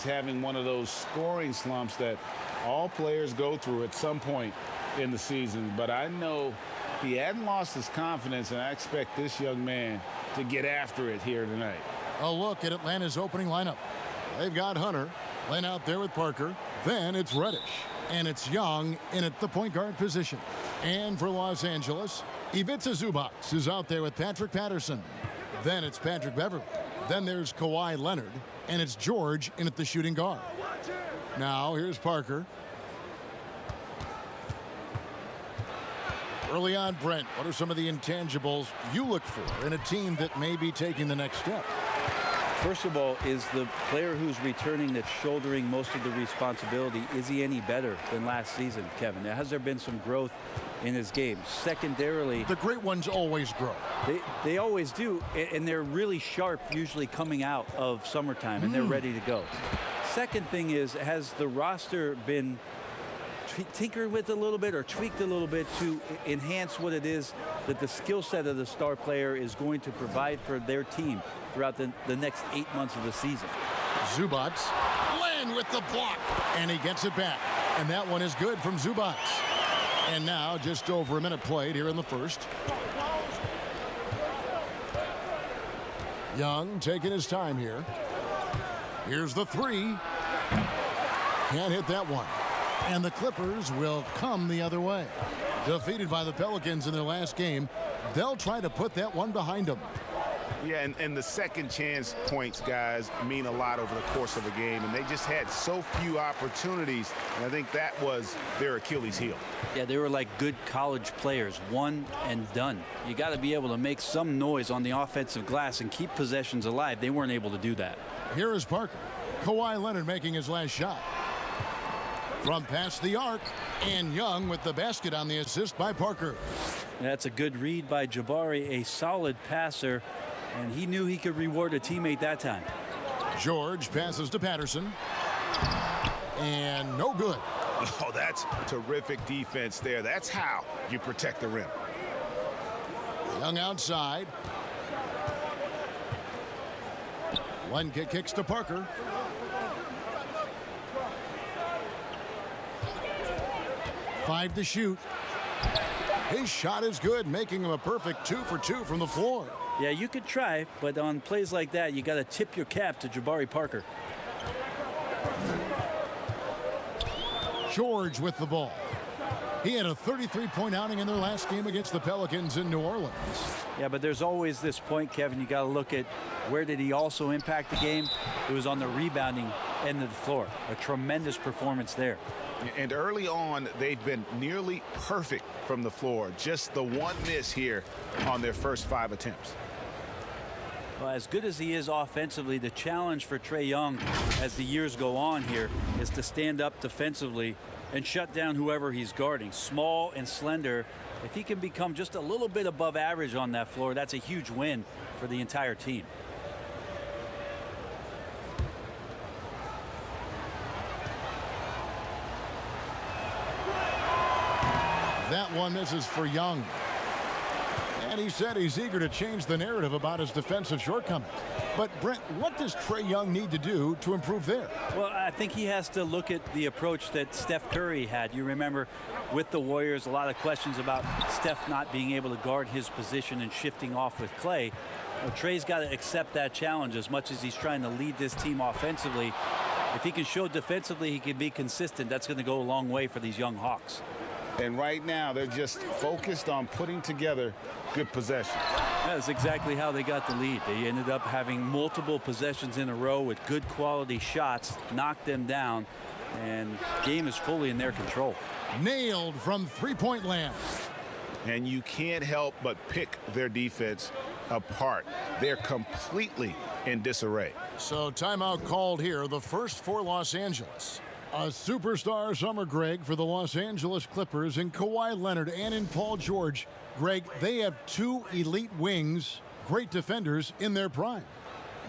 having one of those scoring slumps that all players go through at some point in the season. But I know he hadn't lost his confidence, and I expect this young man to get after it here tonight. A look at Atlanta's opening lineup. They've got Hunter, Len out there with Parker. Then it's Reddish, and it's Young in at the point guard position. And for Los Angeles, Ivica Zubac is out there with Patrick Patterson. Then it's Patrick Beverley. Then there's Kawhi Leonard, and it's George in at the shooting guard. Now here's Parker. Early on, Brent, what are some of the intangibles you look for in a team that may be taking the next step? First of all, is the player who's returning that's shouldering most of the responsibility, is he any better than last season, Kevin? Has there been some growth in his game? Secondarily, the great ones always grow. They always do, and they're really sharp usually coming out of summertime, and they're ready to go. Second thing is, has the roster been tinkered with a little bit or tweaked a little bit to enhance what it is that the skill set of the star player is going to provide for their team throughout the next 8 months of the season? Zubac, Len with the block, and he gets it back. And that one is good from Zubac. And now just over a minute played here in the first. Young taking his time here. Here's the three. Can't hit that one. And the Clippers will come the other way. Defeated by the Pelicans in their last game, they'll try to put that one behind them. Yeah, and the second chance points, guys, mean a lot over the course of a game, and they just had so few opportunities, and I think that was their Achilles heel. Yeah, they were like good college players, one and done. You got to be able to make some noise on the offensive glass and keep possessions alive. They weren't able to do that. Here is Parker. Kawhi Leonard making his last shot. From past the arc, and Young with the basket on the assist by Parker. That's a good read by Jabari, a solid passer, and he knew he could reward a teammate that time. George passes to Patterson, and no good. Oh, that's terrific defense there. That's how you protect the rim. Young outside. One kick kicks to Parker. Five to shoot. His shot is good, making him a perfect 2 for 2 from the floor. Yeah, you could try, but on plays like that, you got to tip your cap to Jabari Parker. George with the ball. He had a 33-point outing in their last game against the Pelicans in New Orleans. Yeah, but there's always this point, Kevin, you got to look at where did he also impact the game. It was on the rebounding end of the floor. A tremendous performance there. And early on, they've been nearly perfect from the floor. Just the one miss here on their first 5 attempts. Well, as good as he is offensively, the challenge for Trae Young as the years go on here is to stand up defensively and shut down whoever he's guarding. Small and slender. If he can become just a little bit above average on that floor, that's a huge win for the entire team. That one misses for Young. And he said he's eager to change the narrative about his defensive shortcomings. But, Brent, what does Trae Young need to do to improve there? Well, I think he has to look at the approach that Steph Curry had. You remember with the Warriors, a lot of questions about Steph not being able to guard his position and shifting off with Klay. Well, Trae's got to accept that challenge as much as he's trying to lead this team offensively. If he can show defensively he can be consistent, that's going to go a long way for these young Hawks. And right now, they're just focused on putting together good possessions. That's exactly how they got the lead. They ended up having multiple possessions in a row with good quality shots, knocked them down, and the game is fully in their control. Nailed from three-point land. And you can't help but pick their defense apart. They're completely in disarray. So timeout called here, the first for Los Angeles. A superstar summer, Greg, for the Los Angeles Clippers in Kawhi Leonard and in Paul George. Greg, they have 2 elite wings, great defenders in their prime.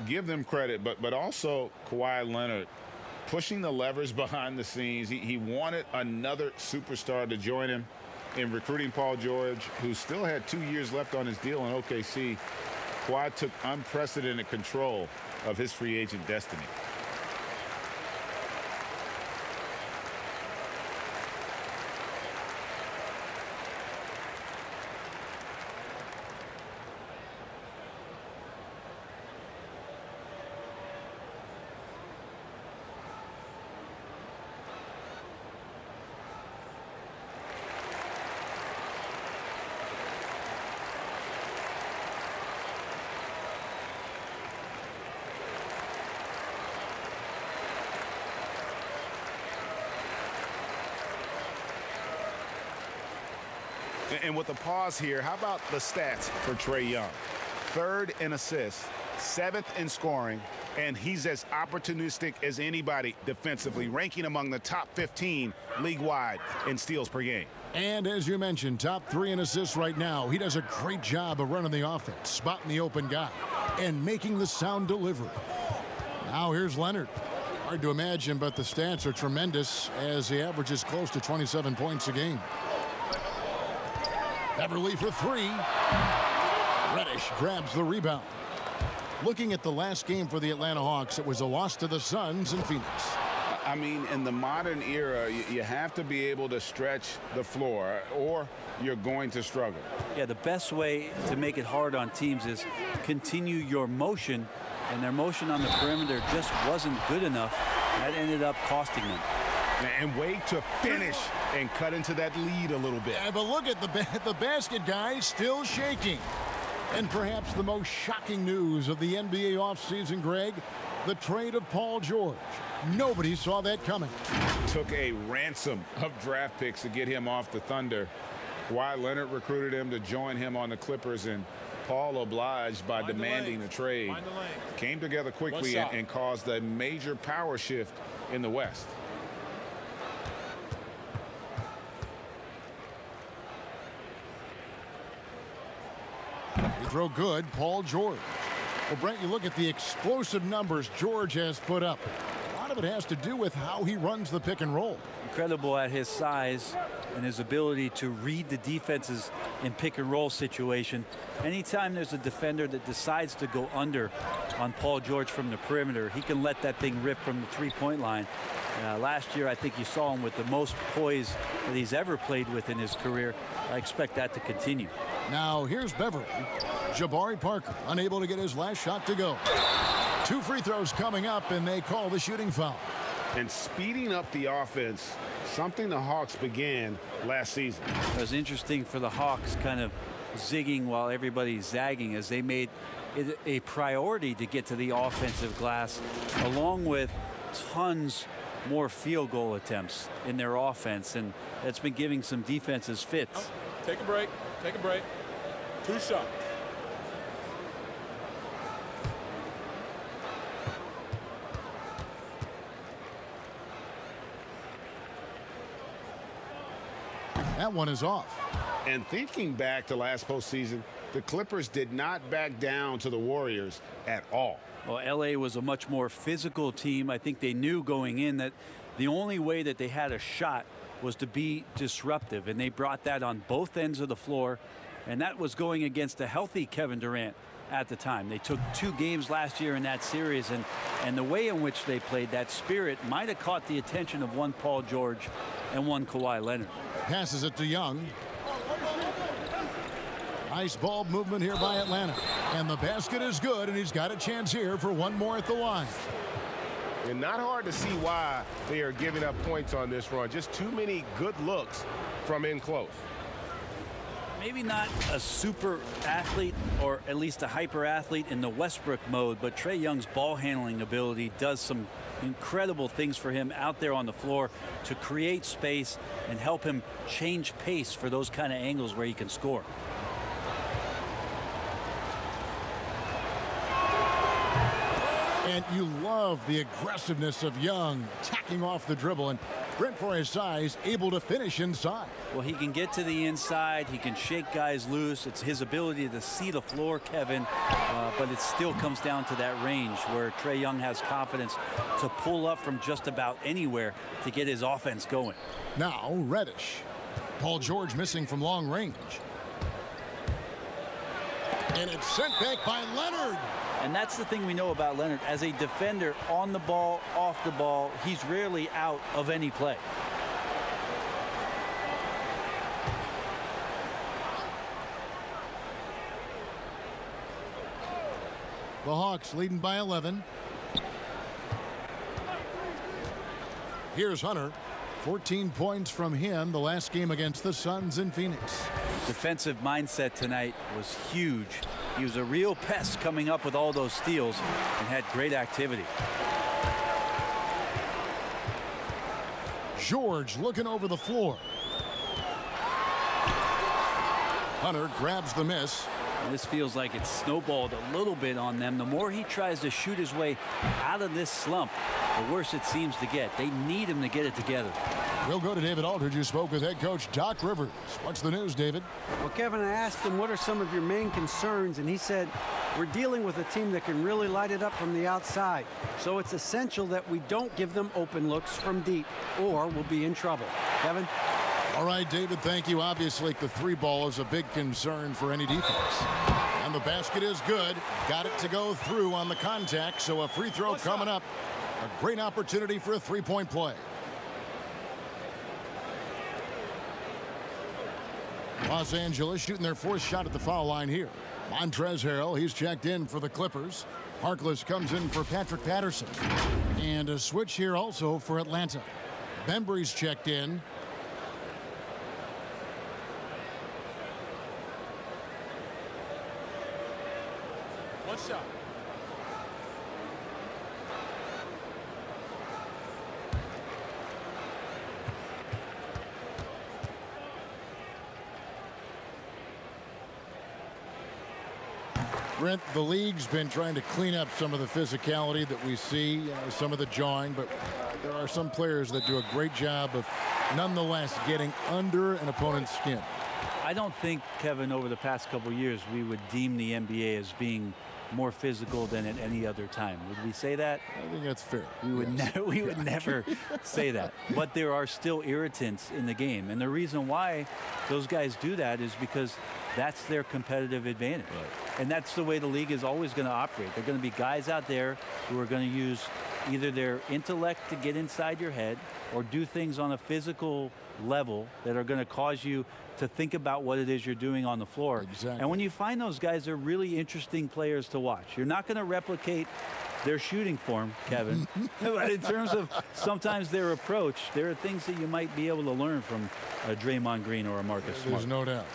Give them credit, but also Kawhi Leonard pushing the levers behind the scenes. He wanted another superstar to join him in recruiting Paul George, who still had 2 years left on his deal in OKC. Kawhi took unprecedented control of his free agent destiny. And with the pause here, how about the stats for Trae Young? 3rd in assists, 7th in scoring, and he's as opportunistic as anybody defensively, ranking among the top 15 league-wide in steals per game. And as you mentioned, top 3 in assists right now. He does a great job of running the offense, spotting the open guy, and making the sound delivery. Now here's Leonard. Hard to imagine, but the stats are tremendous as he averages close to 27 points a game. Beverly for 3. Reddish grabs the rebound. Looking at the last game for the Atlanta Hawks, it was a loss to the Suns in Phoenix. I mean, in the modern era, you have to be able to stretch the floor or you're going to struggle. Yeah, the best way to make it hard on teams is continue your motion, and their motion on the perimeter just wasn't good enough. That ended up costing them. And wait to finish and cut into that lead a little bit. Yeah, but look at the basket guy still shaking. And perhaps the most shocking news of the NBA offseason, Greg, the trade of Paul George. Nobody saw that coming. Took a ransom of draft picks to get him off the Thunder. Kawhi Leonard recruited him to join him on the Clippers, and Paul obliged by demanding the trade. Came together quickly and caused a major power shift in the West. He throw good, Paul George. Well, Brent, you look at the explosive numbers George has put up. A lot of it has to do with how he runs the pick and roll. Incredible at his size and his ability to read the defenses in pick and roll situation. Anytime there's a defender that decides to go under on Paul George from the perimeter, he can let that thing rip from the three-point line. Last year, I think you saw him with the most poise that he's ever played with in his career. I expect that to continue. Now here's Beverly. Jabari Parker unable to get his last shot to go. 2 free throws coming up, and they call the shooting foul. And speeding up the offense, something the Hawks began last season. It was interesting for the Hawks kind of zigging while everybody's zagging as they made it a priority to get to the offensive glass, along with tons more field goal attempts in their offense, and that's been giving some defenses fits. Take a break. Take a break. 2 shots. That one is off. And thinking back to last postseason, the Clippers did not back down to the Warriors at all. Well, LA was a much more physical team. I think they knew going in that the only way that they had a shot was to be disruptive, and they brought that on both ends of the floor, and that was going against a healthy Kevin Durant at the time. They took 2 games last year in that series, and the way in which they played, that spirit might have caught the attention of one Paul George and one Kawhi Leonard. Passes it to Young. Nice ball movement here by Atlanta. And the basket is good, and he's got a chance here for one more at the line. And not hard to see why they are giving up points on this run. Just too many good looks from in close. Maybe not a super athlete, or at least a hyper athlete in the Westbrook mode, but Trae Young's ball handling ability does some incredible things for him out there on the floor to create space and help him change pace for those kind of angles where he can score. And you love the aggressiveness of Young, tacking off the dribble, and Brent, for his size, able to finish inside. Well, he can get to the inside. He can shake guys loose. It's his ability to see the floor, Kevin, but it still comes down to that range where Trae Young has confidence to pull up from just about anywhere to get his offense going. Now Reddish. Paul George missing from long range. And it's sent back by Leonard. And that's the thing we know about Leonard. As a defender, on the ball, off the ball, he's rarely out of any play. The Hawks leading by 11. Here's Hunter. 14 points from him the last game against the Suns in Phoenix. Defensive mindset tonight was huge. He was a real pest coming up with all those steals and had great activity. George looking over the floor. Hunter grabs the miss. This feels like it's snowballed a little bit on them. The more he tries to shoot his way out of this slump, the worse it seems to get. They need him to get it together. We'll go to David Aldridge, who spoke with head coach Doc Rivers. What's the news, David? Well, Kevin, I asked him, what are some of your main concerns? And he said, we're dealing with a team that can really light it up from the outside. So it's essential that we don't give them open looks from deep, or we'll be in trouble. Kevin? All right, David, thank you. Obviously, the three ball is a big concern for any defense. And the basket is good. Got it to go through on the contact, so a free throw coming up. A great opportunity for a three-point play. Los Angeles shooting their fourth shot at the foul line here. Montrezl Harrell, he's checked in for the Clippers. Harkless comes in for Patrick Patterson. And a switch here also for Atlanta. Bembry's checked in. One shot. Brent, the league's been trying to clean up some of the physicality that we see, some of the jawing, but there are some players that do a great job of nonetheless getting under an opponent's skin. I don't think, Kevin, over the past couple years, we would deem the NBA as being more physical than at any other time. Would we say that? I think that's fair. We would, we would never say that. But there are still irritants in the game. And the reason why those guys do that is because that's their competitive advantage. Right. And that's the way the league is always going to operate. There are going to be guys out there who are going to use either their intellect to get inside your head or do things on a physical level that are going to cause you to think about what it is you're doing on the floor. Exactly. And when you find those guys, they're really interesting players to watch. You're not going to replicate their shooting form, Kevin. But in terms of sometimes their approach, there are things that you might be able to learn from a Draymond Green or a Marcus Smart. There's no doubt.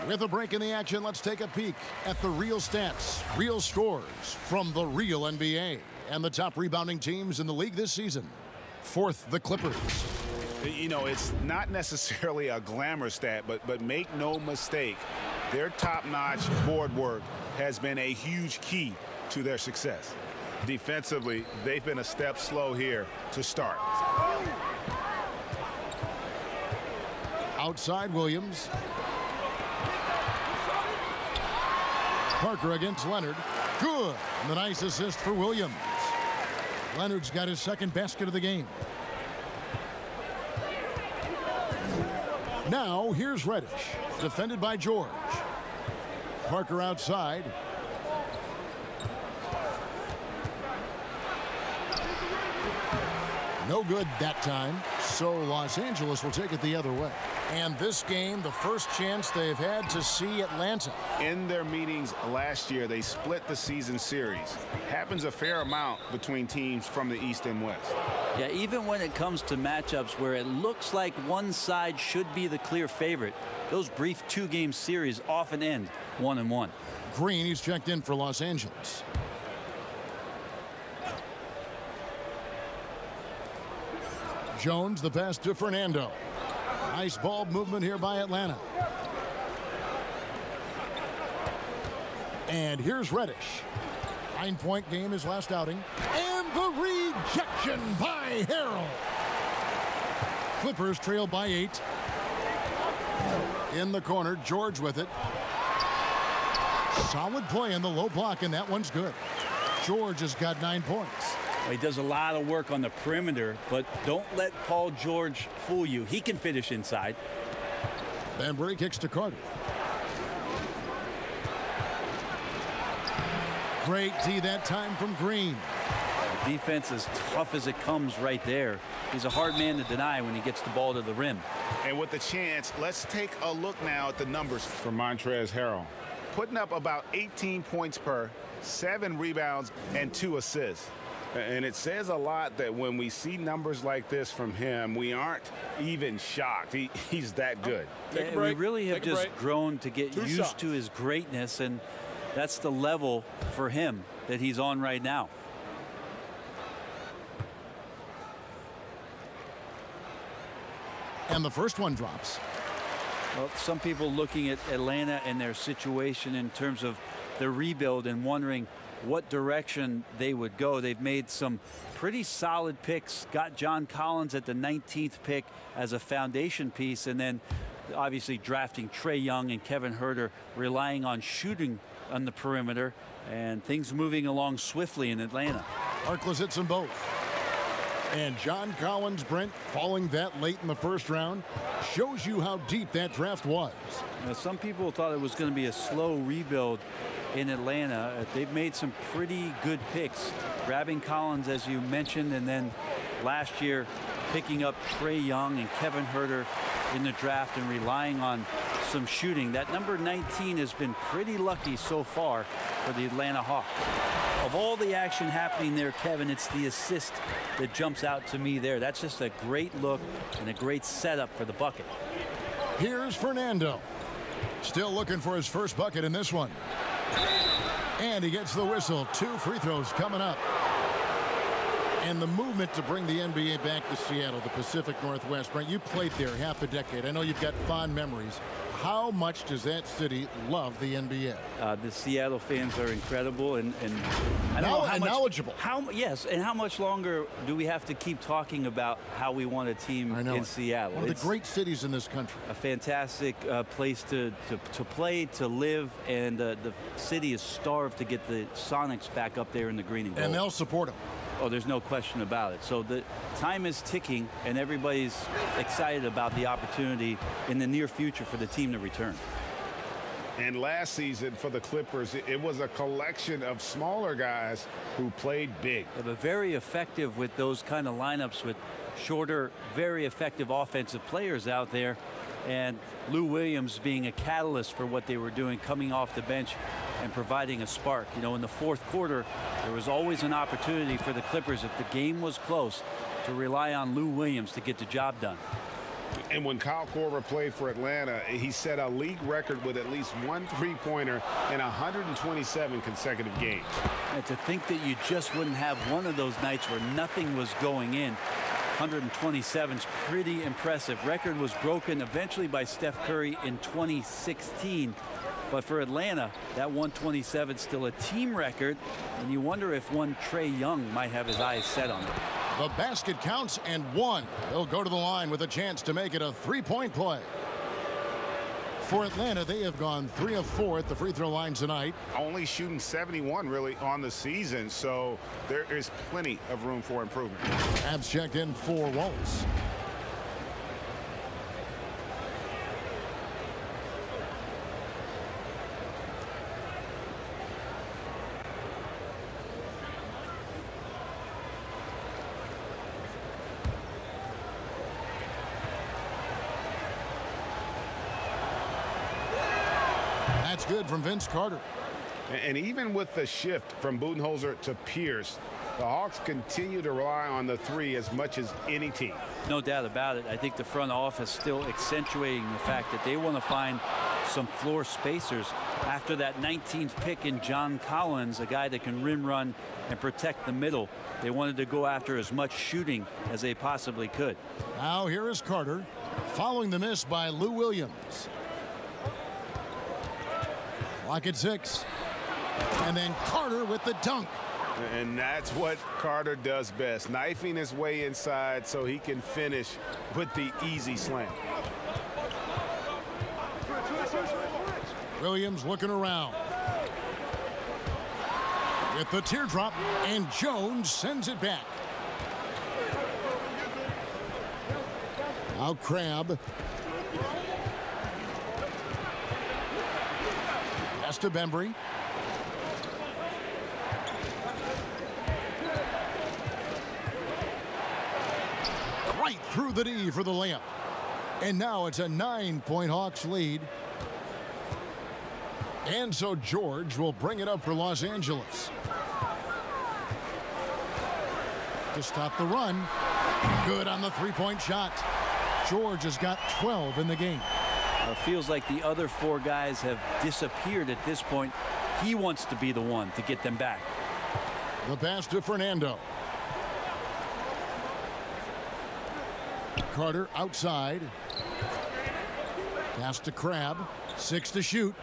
With a break in the action, let's take a peek at the real stats, real scores from the real NBA and the top rebounding teams in the league this season. Fourth, the Clippers. You know, it's not necessarily a glamour stat, but make no mistake, their top-notch board work has been a huge key to their success. Defensively, they've been a step slow here to start. Outside Williams. Parker against Leonard. Good. And the nice assist for Williams. Leonard's got his second basket of the game. Now here's Reddish, defended by George. Parker outside. No good that time. So Los Angeles will take it the other way. And this game, the first chance they've had to see Atlanta. In their meetings last year, they split the season series. Happens a fair amount between teams from the East and West. Yeah, even when it comes to matchups where it looks like one side should be the clear favorite, those brief two-game series often end 1-1. Green, he's checked in for Los Angeles. Jones, the pass to Fernando. Nice ball movement here by Atlanta. And here's Reddish. 9-point game his last outing. And the rejection by Harrell. Clippers trail by 8. In the corner, George with it. Solid play in the low block, and that one's good. George has got 9 points. He does a lot of work on the perimeter, but don't let Paul George fool you. He can finish inside. Bembry kicks to Carter. Great D that time from Green. The defense as tough as it comes right there. He's a hard man to deny when he gets the ball to the rim. And with the chance, let's take a look now at the numbers For Montrezl Harrell. putting up about 18 points per, 7 rebounds, and 2 assists. And it says a lot that when we see numbers like this from him, we aren't even shocked. He's that good. Take a Yeah, break. we really have Take a just break. grown to get 2 used shots. to his greatness, and that's the level for him that he's on right now. And the first one drops. Well, some people looking at Atlanta and their situation in terms of the rebuild and wondering what direction they would go. They've made some pretty solid picks. Got John Collins at the 19th pick as a foundation piece, and then obviously drafting Trae Young and Kevin Huerter, relying on shooting on the perimeter, and things moving along swiftly in Atlanta. Harkless hits them both. And John Collins, Brent, falling that late in the first round shows you how deep that draft was. Now, some people thought it was going to be a slow rebuild in Atlanta. They've made some pretty good picks, grabbing Collins, as you mentioned, and then last year picking up Trae Young and Kevin Huerter in the draft and relying on some shooting. That number 19 has been pretty lucky so far for the Atlanta Hawks. Of all the action happening there, Kevin, it's the assist that jumps out to me there. That's just a great look and a great setup for the bucket. Here's Fernando. Still looking for his first bucket in this one. And he gets the whistle. 2 free throws coming up. And the movement to bring the NBA back to Seattle, the Pacific Northwest. Brent, you played there half a decade. I know you've got fond memories. How much does that city love the NBA? The Seattle fans are incredible, and I don't know how And much, knowledgeable. Yes, and how much longer do we have to keep talking about how we want a team I know in it. Seattle? One of It's the great cities in this country. a fantastic place to play, to live, and the city is starved to get the Sonics back up there in the green and gold. And they'll support him. Oh, there's no question about it. So the time is ticking, and everybody's excited about the opportunity in the near future for the team to return. And last season for the Clippers, it was a collection of smaller guys who played big. Yeah, but very effective with those kind of lineups with shorter, very effective offensive players out there. And Lou Williams being a catalyst for what they were doing, coming off the bench and providing a spark. You know, in the fourth quarter, there was always an opportunity for the Clippers, if the game was close, to rely on Lou Williams to get the job done. And when Kyle Korver played for Atlanta, he set a league record with at least 1 3-pointer in 127 consecutive games. And to think that you just wouldn't have one of those nights where nothing was going in. 127 is pretty impressive. Record was broken eventually by Steph Curry in 2016. But for Atlanta, that 127 is still a team record. And you wonder if one Trae Young might have his eyes set on it. The basket counts and 1. They'll go to the line with a chance to make it a 3-point play. For Atlanta, they have gone 3 of 4 at the free throw line tonight. Only shooting 71 really on the season, so there is plenty of room for improvement. Abs checked in for Wallace. That's good from Vince Carter. And even with the shift from Budenholzer to Pierce, the Hawks continue to rely on the 3 as much as any team. No doubt about it. I think the front office still accentuating the fact that they want to find some floor spacers after that 19th pick in John Collins, a guy that can rim run and protect the middle. They wanted to go after as much shooting as they possibly could. Now here is Carter, following the miss by Lou Williams. Clock at 6. And then Carter with the dunk. And that's what Carter does best, knifing his way inside so he can finish with the easy slam. Williams looking around. With the teardrop, and Jones sends it back. Now Crabbe. Pass to Bembry. Right through the D for the layup. And now it's a 9-point Hawks lead. And so George will bring it up for Los Angeles. to stop the run. Good on the three-point shot. George has got 12 in the game. It feels like the other 4 guys have disappeared at this point. He wants to be the one to get them back. The pass to Fernando. Carter outside. Pass to Crabbe. 6 to shoot.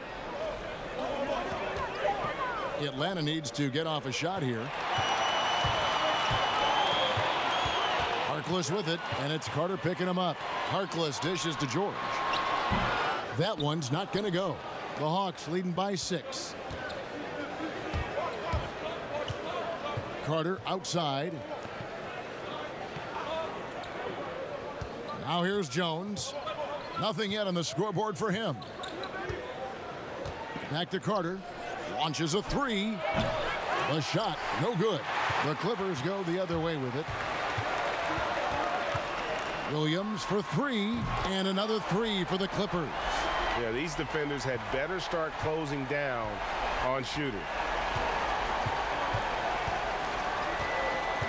Atlanta needs to get off a shot here. Harkless with it, and it's Carter picking him up. Harkless dishes to George. That one's not going to go. The Hawks leading by 6. Carter outside. Now here's Jones. Nothing yet on the scoreboard for him. Back to Carter. Launches a 3. The shot, no good. The Clippers go the other way with it. Williams for 3, and another 3 for the Clippers. Yeah, these defenders had better start closing down on shooting.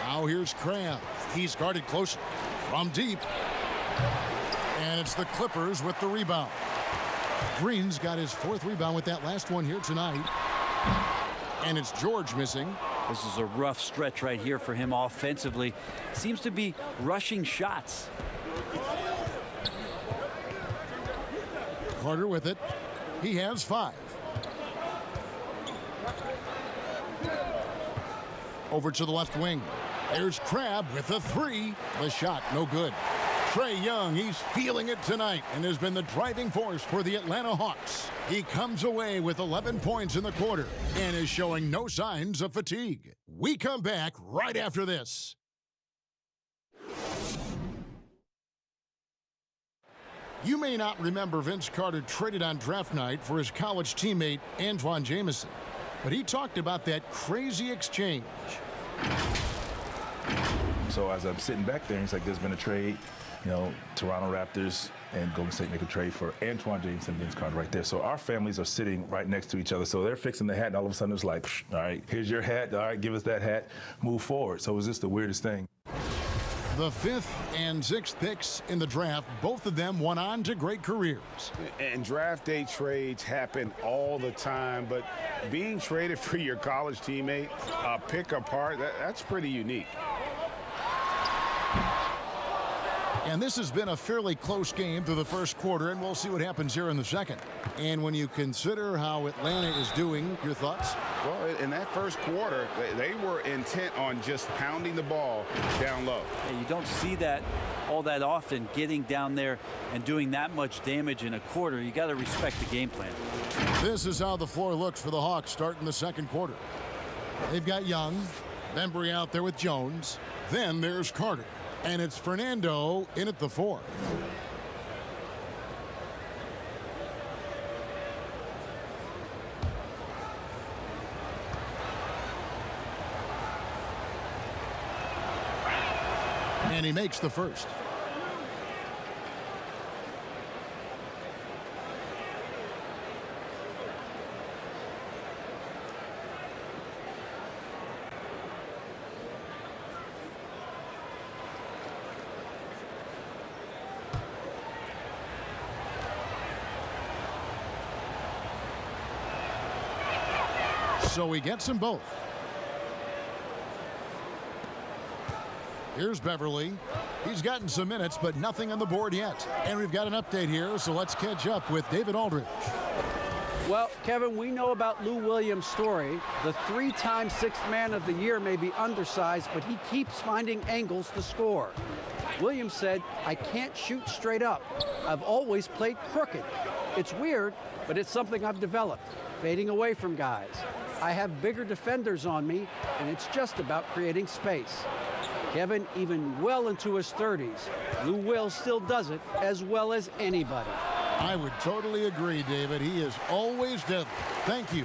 Now here's Crabbe. He's guarded closer from deep. And it's the Clippers with the rebound. Green's got his 4th rebound with that last one here tonight. And it's George missing. This is a rough stretch right here for him offensively. Seems to be rushing shots. Carter with it. He has 5. Over to the left wing. There's Crabbe with a 3. The shot, no good. Trae Young, he's feeling it tonight and has been the driving force for the Atlanta Hawks. He comes away with 11 points in the quarter and is showing no signs of fatigue. We come back right after this. You may not remember Vince Carter traded on draft night for his college teammate Antawn Jamison, but he talked about that crazy exchange. So as I'm sitting back there, it's like there's been a trade. You know, Toronto Raptors and Golden State make a trade for Antawn Jamison and Vince Carter right there. So our families are sitting right next to each other. So they're fixing the hat, and all of a sudden it's like, all right, here's your hat. All right, give us that hat. Move forward. So it was just the weirdest thing. The 5th and 6th picks in the draft, both of them went on to great careers. And draft day trades happen all the time, but being traded for your college teammate, pick apart, that's pretty unique. And this has been a fairly close game through the first quarter, and we'll see what happens here in the second. And when you consider how Atlanta is doing, your thoughts? Well, in that first quarter, they were intent on just pounding the ball down low. Yeah, you don't see that all that often, getting down there and doing that much damage in a quarter. You got to respect the game plan. This is how the floor looks for the Hawks starting the second quarter. They've got Young, Bembry out there with Jones. Then there's Carter. And it's Fernando in at the 4. And he makes the first. So he gets them both. Here's Beverly. He's gotten some minutes, but nothing on the board yet. And we've got an update here, so let's catch up with David Aldridge. Well, Kevin, we know about Lou Williams' story. The 3-time Sixth Man of the Year may be undersized, but he keeps finding angles to score. Williams said, "I can't shoot straight up. I've always played crooked. It's weird, but it's something I've developed, fading away from guys. I have bigger defenders on me, and it's just about creating space." Kevin, even well into his 30s, Lou Will still does it as well as anybody. I would totally agree, David. He is always deadly. Thank you.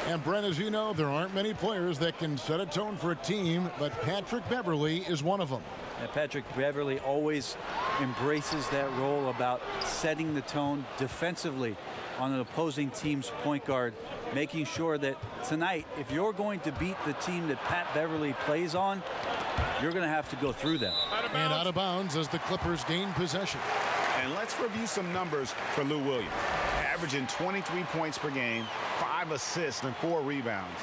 And Brent, as you know, there aren't many players that can set a tone for a team, but Patrick Beverly is one of them. And Patrick Beverly always embraces that role about setting the tone defensively on an opposing team's point guard. making sure that tonight, if you're going to beat the team that Pat Beverly plays on, you're going to have to go through them. And out of bounds as the Clippers gain possession. And let's review some numbers for Lou Williams. Averaging 23 points per game, 5 assists, and 4 rebounds.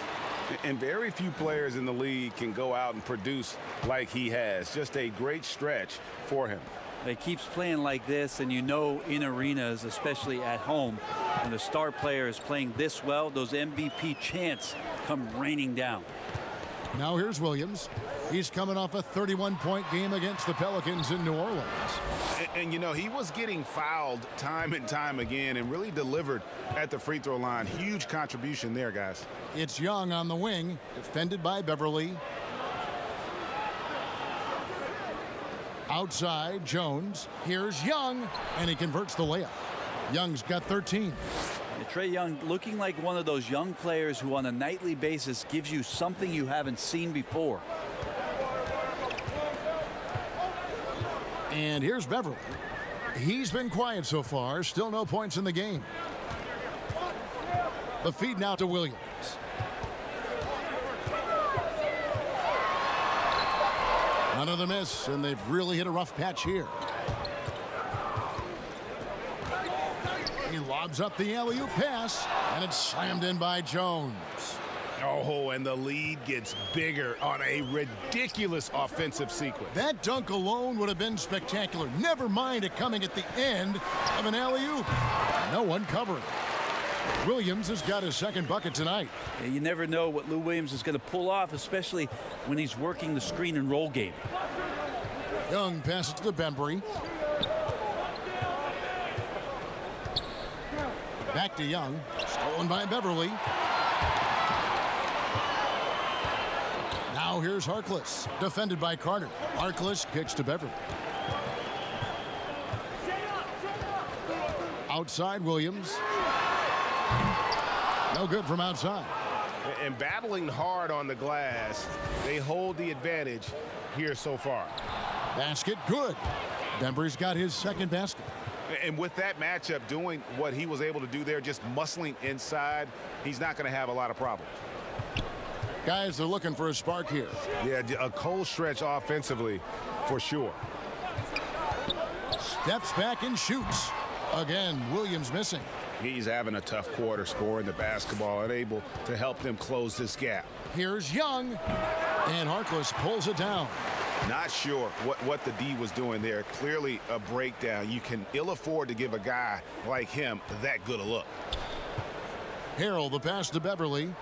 And very few players in the league can go out and produce like he has. Just a great stretch for him. He keeps playing like this, and you know in arenas, especially at home, when the star player is playing this well, those MVP chants come raining down. Now here's Williams. He's coming off a 31-point game against the Pelicans in New Orleans. And you know, he was getting fouled time and time again and really delivered at the free throw line. Huge contribution there, guys. It's Young on the wing, defended by Beverly. Outside, Jones. Here's Young, and he converts the layup. Young's got 13. And Trae Young looking like one of those young players who on a nightly basis gives you something you haven't seen before. And here's Beverly. He's been quiet so far. Still no points in the game. The feed now to Williams. Another miss, and they've really hit a rough patch here. He lobs up the alley-oop pass, and it's slammed in by Jones. Oh, and the lead gets bigger on a ridiculous offensive sequence. That dunk alone would have been spectacular. Never mind it coming at the end of an alley-oop. No one covering. Williams has got his second bucket tonight. Yeah, you never know what Lou Williams is going to pull off, especially when he's working the screen and roll game. Young passes to Bembry. Back to Young. Stolen by Beverly. Now here's Harkless. Defended by Carter. Harkless kicks to Beverly. Outside Williams. No good from outside. And battling hard on the glass, they hold the advantage here so far. Basket good. Bembry's got his second basket. And with that matchup, doing what he was able to do there, just muscling inside, he's not going to have a lot of problems. Guys, they're looking for a spark here. Yeah, a cold stretch offensively for sure. Steps back and shoots. Again, Williams missing. He's having a tough quarter scoring the basketball, unable to help them close this gap. Here's Young, and Harkless pulls it down. Not sure what the D was doing there. Clearly a breakdown. You can ill afford to give a guy like him that good a look. Harrell, the pass to Beverly.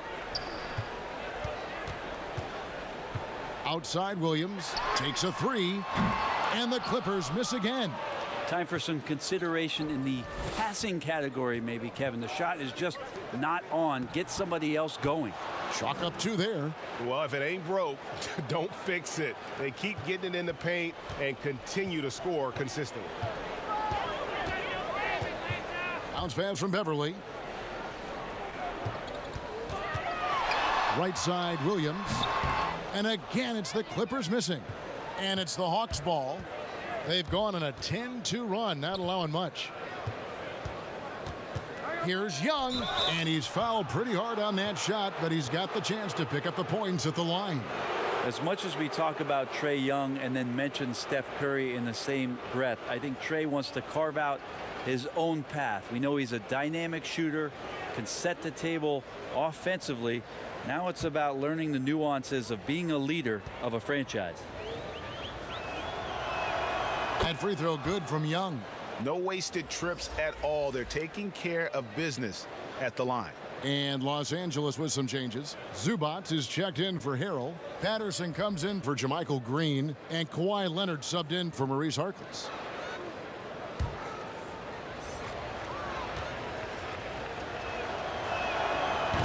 Outside Williams, takes a three, and the Clippers miss again. Time for some consideration in the passing category, maybe, Kevin. The shot is just not on. Get somebody else going. Chalk up two there. Well, if it ain't broke, don't fix it. They keep getting it in the paint and continue to score consistently. Bounce pass from Beverly. Right side, Williams. And again, it's the Clippers missing. And it's the Hawks ball. They've gone on a 10-2 run, not allowing much. Here's Young, and he's fouled pretty hard on that shot, but he's got the chance to pick up the points at the line. As much as we talk about Trae Young and then mention Steph Curry in the same breath, I think Trae wants to carve out his own path. We know he's a dynamic shooter, can set the table offensively. Now it's about learning the nuances of being a leader of a franchise. That free throw good from Young. No wasted trips at all. They're taking care of business at the line. And Los Angeles with some changes. Zubac is checked in for Harrell. Patterson comes in for JaMychal Green. And Kawhi Leonard subbed in for Maurice Harkless.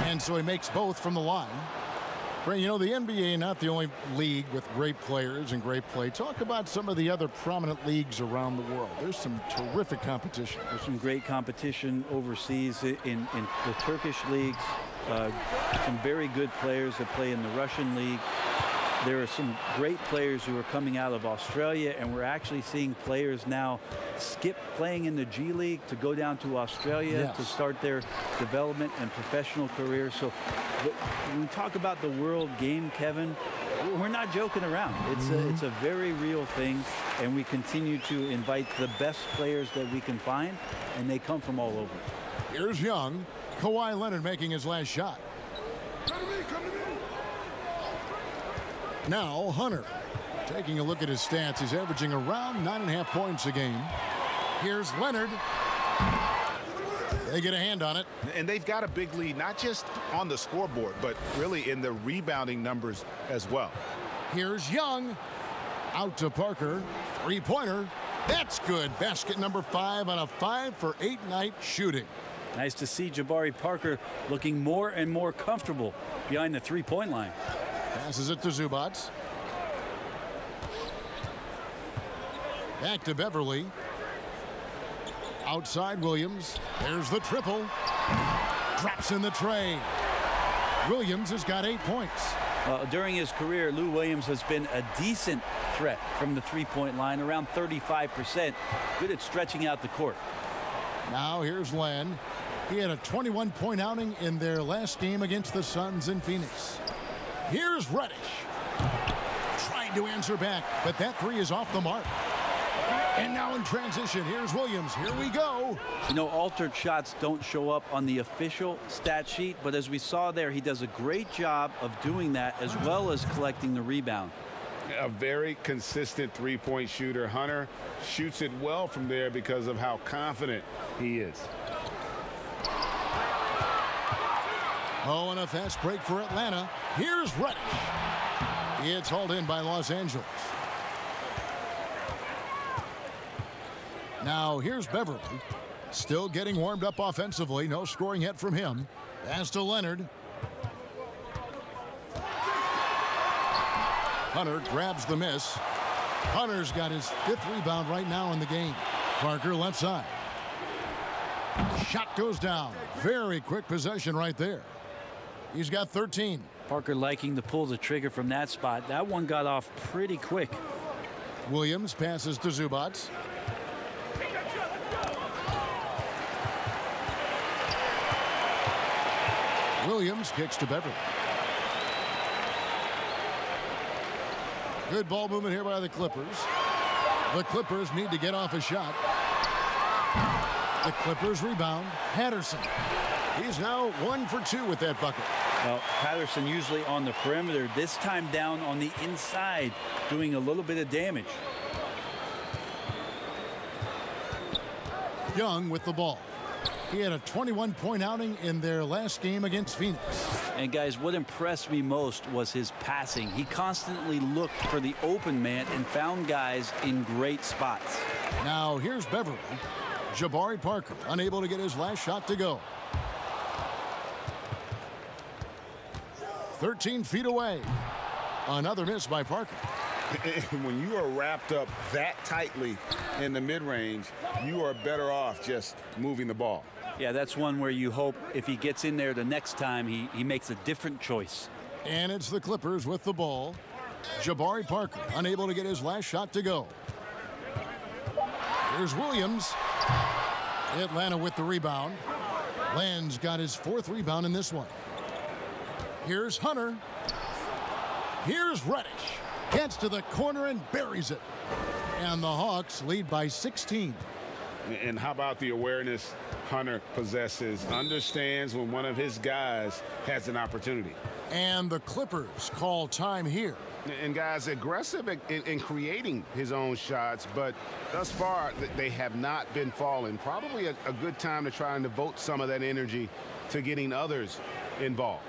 And so he makes both from the line. Ray, you know, the NBA not the only league with great players and great play. Talk about some of the other prominent leagues around the world. There's some terrific competition. There's some great competition overseas in the Turkish leagues. Some very good players that play in the Russian league. there are some great players who are coming out of Australia, and we're actually seeing players now skip playing in the G League to go down to Australia to start their development and professional career. So when we talk about the world game, Kevin, we're not joking around. It's a very real thing, and we continue to invite the best players that we can find, and they come from all over. Here's Young. Kawhi Leonard making his last shot. Now Hunter. Taking a look at his stats, he's averaging around 9.5 points a game. Here's Leonard. They get a hand on it. And they've got a big lead, not just on the scoreboard, but really in the rebounding numbers as well. Here's Young. Out to Parker. Three-pointer. That's good. Basket number 5 on a 5-for-8 night shooting. Nice to see Jabari Parker looking more and more comfortable behind the three-point line. Passes it to Zubac. Back to Beverly. Outside Williams. There's the triple. Drops in the tray. Williams has got 8 points. During his career, Lou Williams has been a decent threat from the three-point line, around 35%. Good at stretching out the court. Now here's Len. He had a 21-point outing in their last game against the Suns in Phoenix. Here's Reddish. Tried to answer back, but that three is off the mark. And now in transition, here's Williams. Here we go. You know, altered shots don't show up on the official stat sheet, but as we saw there, he does a great job of doing that as well as collecting the rebound. A very consistent three-point shooter. Hunter shoots it well from there because of how confident he is. Oh, and a fast break for Atlanta. Here's Reddish. It's hauled in by Los Angeles. Now here's Beverly. Still getting warmed up offensively. No scoring yet from him. Pass to Leonard. Hunter grabs the miss. Hunter's got his 5th rebound right now in the game. Parker left side. Shot goes down. Very quick possession right there. He's got 13. Parker liking to pull the trigger from that spot. That one got off pretty quick. Williams passes to Zubac. Williams kicks to Beverly. Good ball movement here by the Clippers. The Clippers need to get off a shot. The Clippers rebound. Patterson. He's now 1 for 2 with that bucket. Well, Patterson usually on the perimeter. This time down on the inside, doing a little bit of damage. Young with the ball. He had a 21-point outing in their last game against Phoenix. And guys, what impressed me most was his passing. He constantly looked for the open man and found guys in great spots. Now here's Beverly. Jabari Parker unable to get his last shot to go. 13 feet away. Another miss by Parker. When you are wrapped up that tightly in the mid-range, you are better off just moving the ball. Yeah, that's one where you hope if he gets in there the next time, he makes a different choice. And it's the Clippers with the ball. Jabari Parker unable to get his last shot to go. Here's Williams. Atlanta with the rebound. Len's got his 4th rebound in this one. Here's Hunter. Here's Reddish. Gets to the corner and buries it. And the Hawks lead by 16. And how about the awareness Hunter possesses? Understands when one of his guys has an opportunity. And the Clippers call time here. And guys, aggressive in creating his own shots, but thus far they have not been falling. Probably a good time to try and devote some of that energy to getting others involved.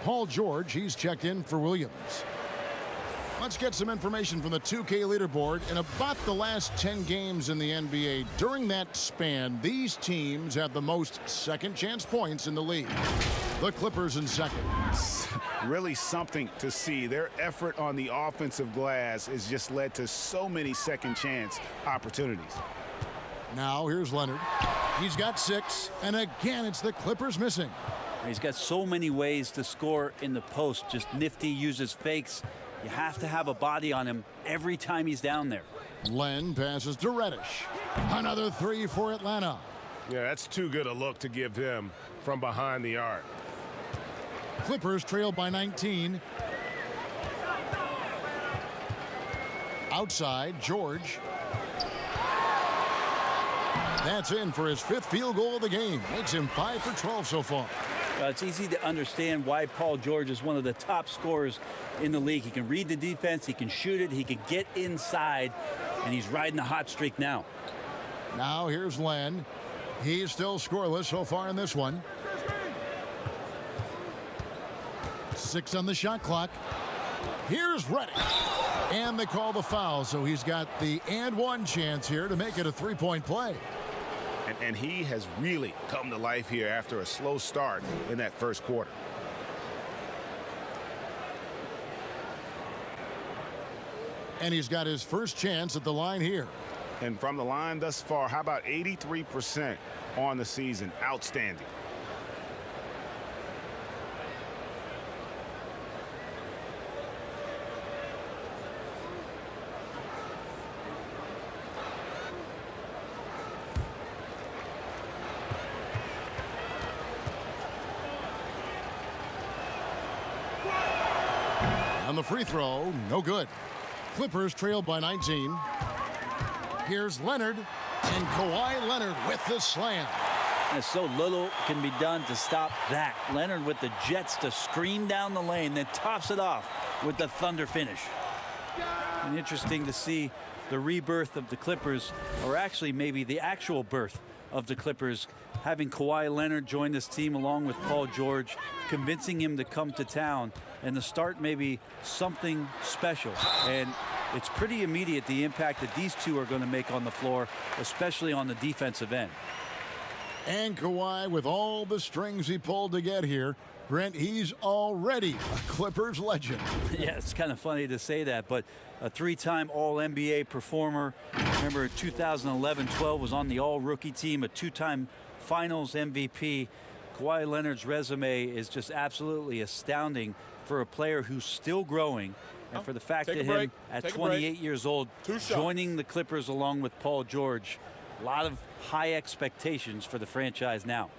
Paul George, he's checked in for Williams. Let's get some information from the 2K leaderboard. In about the last 10 games in the NBA, during that span, these teams have the most second chance points in the league. The Clippers in second. Really something to see. Their effort on the offensive glass has just led to so many second chance opportunities. Now here's Leonard. He's got 6, and again it's the Clippers missing. He's got so many ways to score in the post. Just nifty, uses fakes. You have to have a body on him every time he's down there. Len passes to Reddish. Another 3 for Atlanta. Yeah, that's too good a look to give him from behind the arc. Clippers trail by 19. Outside, George. That's in for his 5th field goal of the game. Makes him 5 for 12 so far. It's easy to understand why Paul George is one of the top scorers in the league. He can read the defense, he can shoot it, he can get inside, and he's riding a hot streak now. Now here's Len. He's still scoreless so far in this one. 6 on the shot clock. Here's Reddish. And they call the foul, so he's got the and one chance here to make it a 3-point play. And he has really come to life here after a slow start in that first quarter. And he's got his first chance at the line here. And from the line thus far, how about 83% on the season? Outstanding. On the free throw, no good. Clippers trail by 19. Here's Leonard, and Kawhi Leonard with the slam. And so little can be done to stop that. Leonard with the jets to scream down the lane, then tops it off with the thunder finish. And interesting to see the rebirth of the Clippers, or actually maybe the actual birth of the Clippers, having Kawhi Leonard join this team along with Paul George, convincing him to come to town, and the start maybe something special. And it's pretty immediate, the impact that these two are going to make on the floor, especially on the defensive end. And Kawhi, with all the strings he pulled to get here, Brent, he's already a Clippers legend. Yeah, it's kind of funny to say that, but a 3-time All-NBA performer. Remember, 2011-12 was on the All-Rookie team, a 2-time Finals MVP. Kawhi Leonard's resume is just absolutely astounding for a player who's still growing, and for the fact that him at 28 years old joining the Clippers along with Paul George, a lot of high expectations for the franchise now.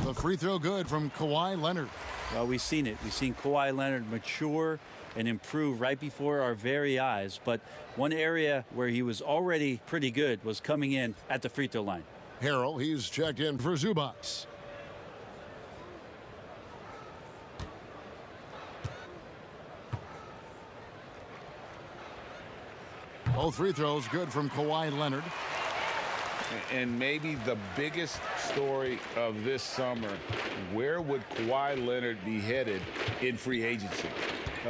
The free throw good from Kawhi Leonard. Well, we've seen it. We've seen Kawhi Leonard mature and improve right before our very eyes. But one area where he was already pretty good was coming in at the free throw line. Harrell, he's checked in for Zubac. Both free throws good from Kawhi Leonard. And maybe the biggest story of this summer, where would Kawhi Leonard be headed in free agency?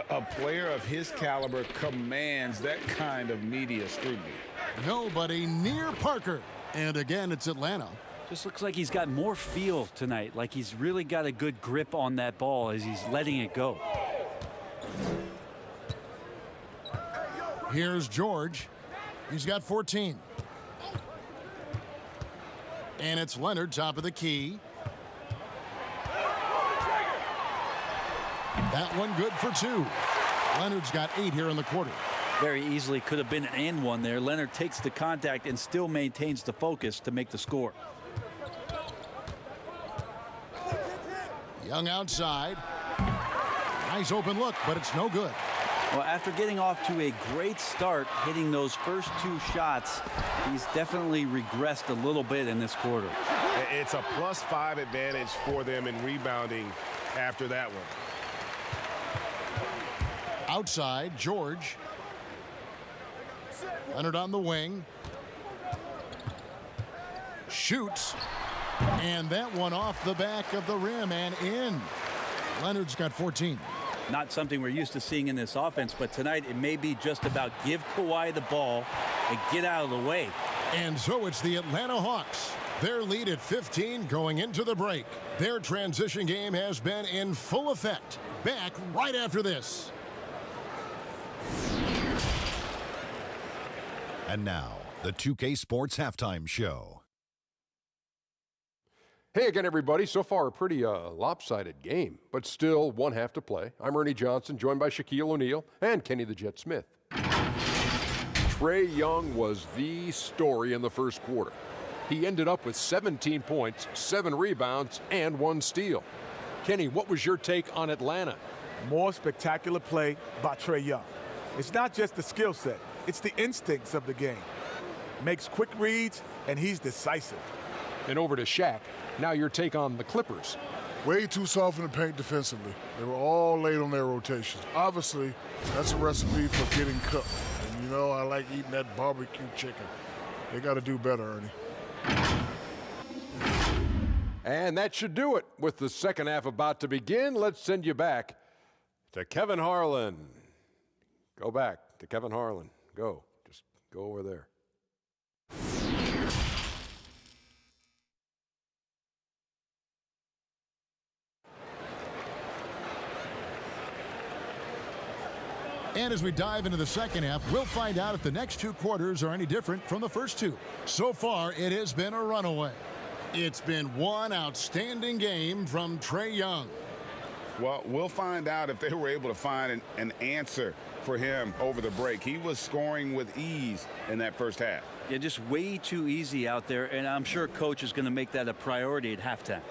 A player of his caliber commands that kind of media scrutiny. Nobody near Parker. And again, it's Atlanta. Just looks like he's got more feel tonight, like he's really got a good grip on that ball as he's letting it go. Here's George. He's got 14. And it's Leonard, top of the key. That one good for 2. Leonard's got 8 here in the quarter. Very easily could have been an and one there. Leonard takes the contact and still maintains the focus to make the score. Young outside. Nice open look, but it's no good. Well, after getting off to a great start, hitting those first 2 shots, he's definitely regressed a little bit in this quarter. It's a +5 advantage for them in rebounding after that one. Outside, George. Leonard on the wing. Shoots. And that one off the back of the rim and in. Leonard's got 14. Not something we're used to seeing in this offense, but tonight it may be just about give Kawhi the ball and get out of the way. And so it's the Atlanta Hawks. Their lead at 15 going into the break. Their transition game has been in full effect. Back right after this. And now, the 2K Sports Halftime Show. Hey again, everybody. So far, a pretty lopsided game, but still one half to play. I'm Ernie Johnson, joined by Shaquille O'Neal and Kenny the Jet Smith. Trae Young was the story in the first quarter. He ended up with 17 points, 7 rebounds, and 1 steal. Kenny, what was your take on Atlanta? More spectacular play by Trae Young. It's not just the skill set, it's the instincts of the game. Makes quick reads, and he's decisive. And over to Shaq. Now your take on the Clippers. Way too soft in the paint defensively. They were all late on their rotations. Obviously, that's a recipe for getting cooked. And you know, I like eating that barbecue chicken. They got to do better, Ernie. And that should do it. With the second half about to begin, let's send you back to Kevin Harlan. Go back to Kevin Harlan. Go. Just go over there. And as we dive into the second half, we'll find out if the next 2 quarters are any different from the first 2. So far, it has been a runaway. It's been one outstanding game from Trae Young. Well, we'll find out if they were able to find an answer for him over the break. He was scoring with ease in that first half. Yeah, just way too easy out there, and I'm sure Coach is going to make that a priority at halftime.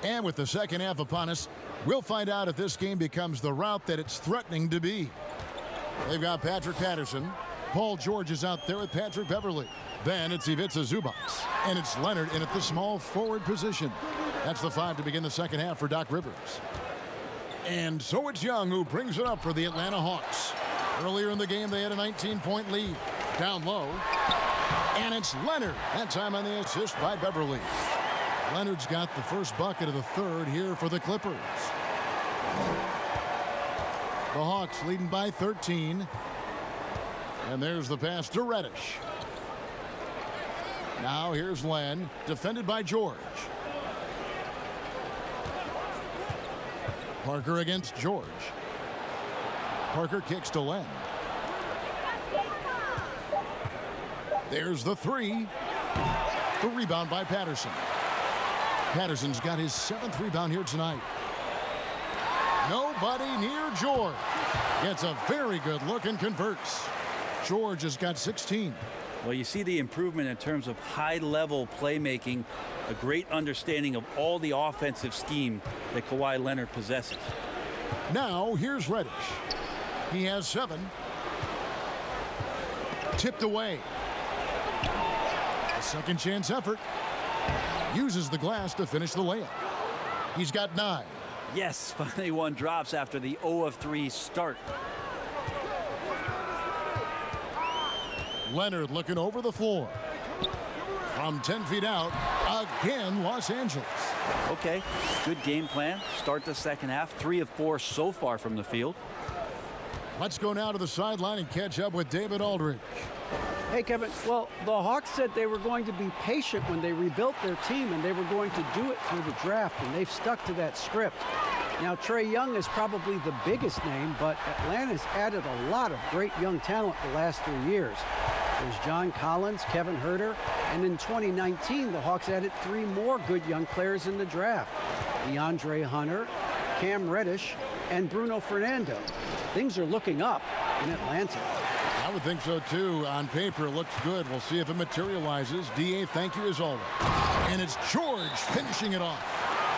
And with the second half upon us, we'll find out if this game becomes the route that it's threatening to be. They've got Patrick Patterson. Paul George is out there with Patrick Beverly. Then it's Ivica Zubac. And it's Leonard in at the small forward position. That's the 5 to begin the second half for Doc Rivers. And so it's Young who brings it up for the Atlanta Hawks. Earlier in the game, they had a 19-point lead. Down low. And it's Leonard. That time on the assist by Beverly. Leonard's got the first bucket of the third here for the Clippers. The Hawks leading by 13. And there's the pass to Reddish. Now here's Len, defended by George. Parker against George. Parker kicks to Len. There's the 3. The rebound by Patterson. Patterson's got his 7th rebound here tonight. Nobody near George. Gets a very good look and converts. George has got 16. Well, you see the improvement in terms of high-level playmaking, a great understanding of all the offensive scheme that Kawhi Leonard possesses. Now, here's Reddish. He has 7. Tipped away. A second chance effort. Uses the glass to finish the layup. He's got 9. Yes, finally one drops after the 0 of 3 start. Leonard looking over the floor. From 10 feet out, again, Los Angeles. Okay, good game plan. Start the second half. 3 of 4 so far from the field. Let's go now to the sideline and catch up with David Aldridge. Hey, Kevin. Well, the Hawks said they were going to be patient when they rebuilt their team, and they were going to do it through the draft, and they've stuck to that script. Now, Trae Young is probably the biggest name, but Atlanta's added a lot of great young talent the last 3 years. There's John Collins, Kevin Huerter, and in 2019, the Hawks added 3 more good young players in the draft. DeAndre Hunter, Cam Reddish, and Bruno Fernando. Things are looking up in Atlanta. I would think so, too. On paper, it looks good. We'll see if it materializes. D.A., thank you as always. And it's George finishing it off.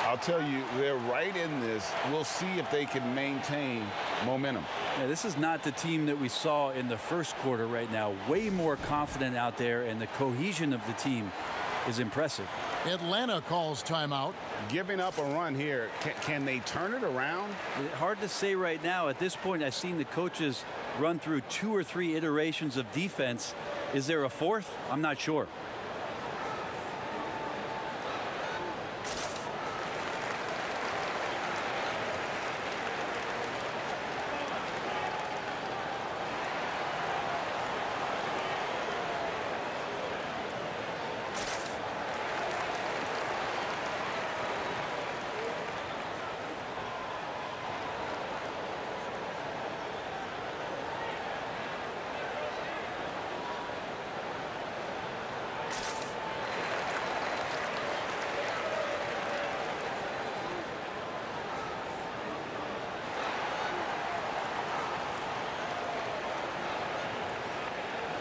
I'll tell you, they're right in this. We'll see if they can maintain momentum. Yeah, this is not the team that we saw in the first quarter right now. Way more confident out there, and the cohesion of the team is impressive. Atlanta calls timeout. Giving up a run here. Can they turn it around? Hard to say right now. At this point, I've seen the coaches run through 2 or 3 iterations of defense. Is there a fourth? I'm not sure.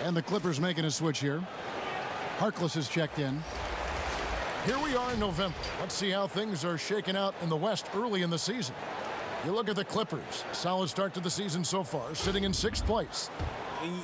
And the Clippers making a switch here. Harkless is checked in. Here we are in November. Let's see how things are shaking out in the West early in the season. You look at the Clippers. Solid start to the season so far, sitting in 6th place.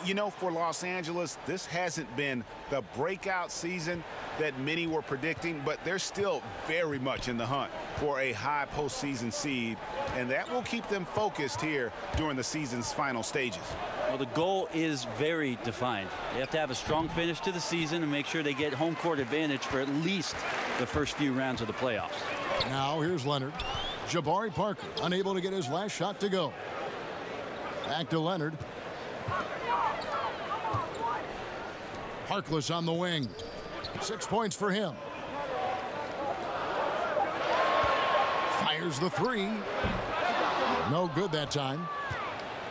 You know, for Los Angeles, this hasn't been the breakout season that many were predicting, but they're still very much in the hunt for a high postseason seed, and that will keep them focused here during the season's final stages. Well, the goal is very defined. They have to have a strong finish to the season and make sure they get home court advantage for at least the first few rounds of the playoffs. Now here's Leonard. Jabari Parker unable to get his last shot to go. Back to Leonard. Harkless on the wing. 6 points for him. Fires the 3. No good that time.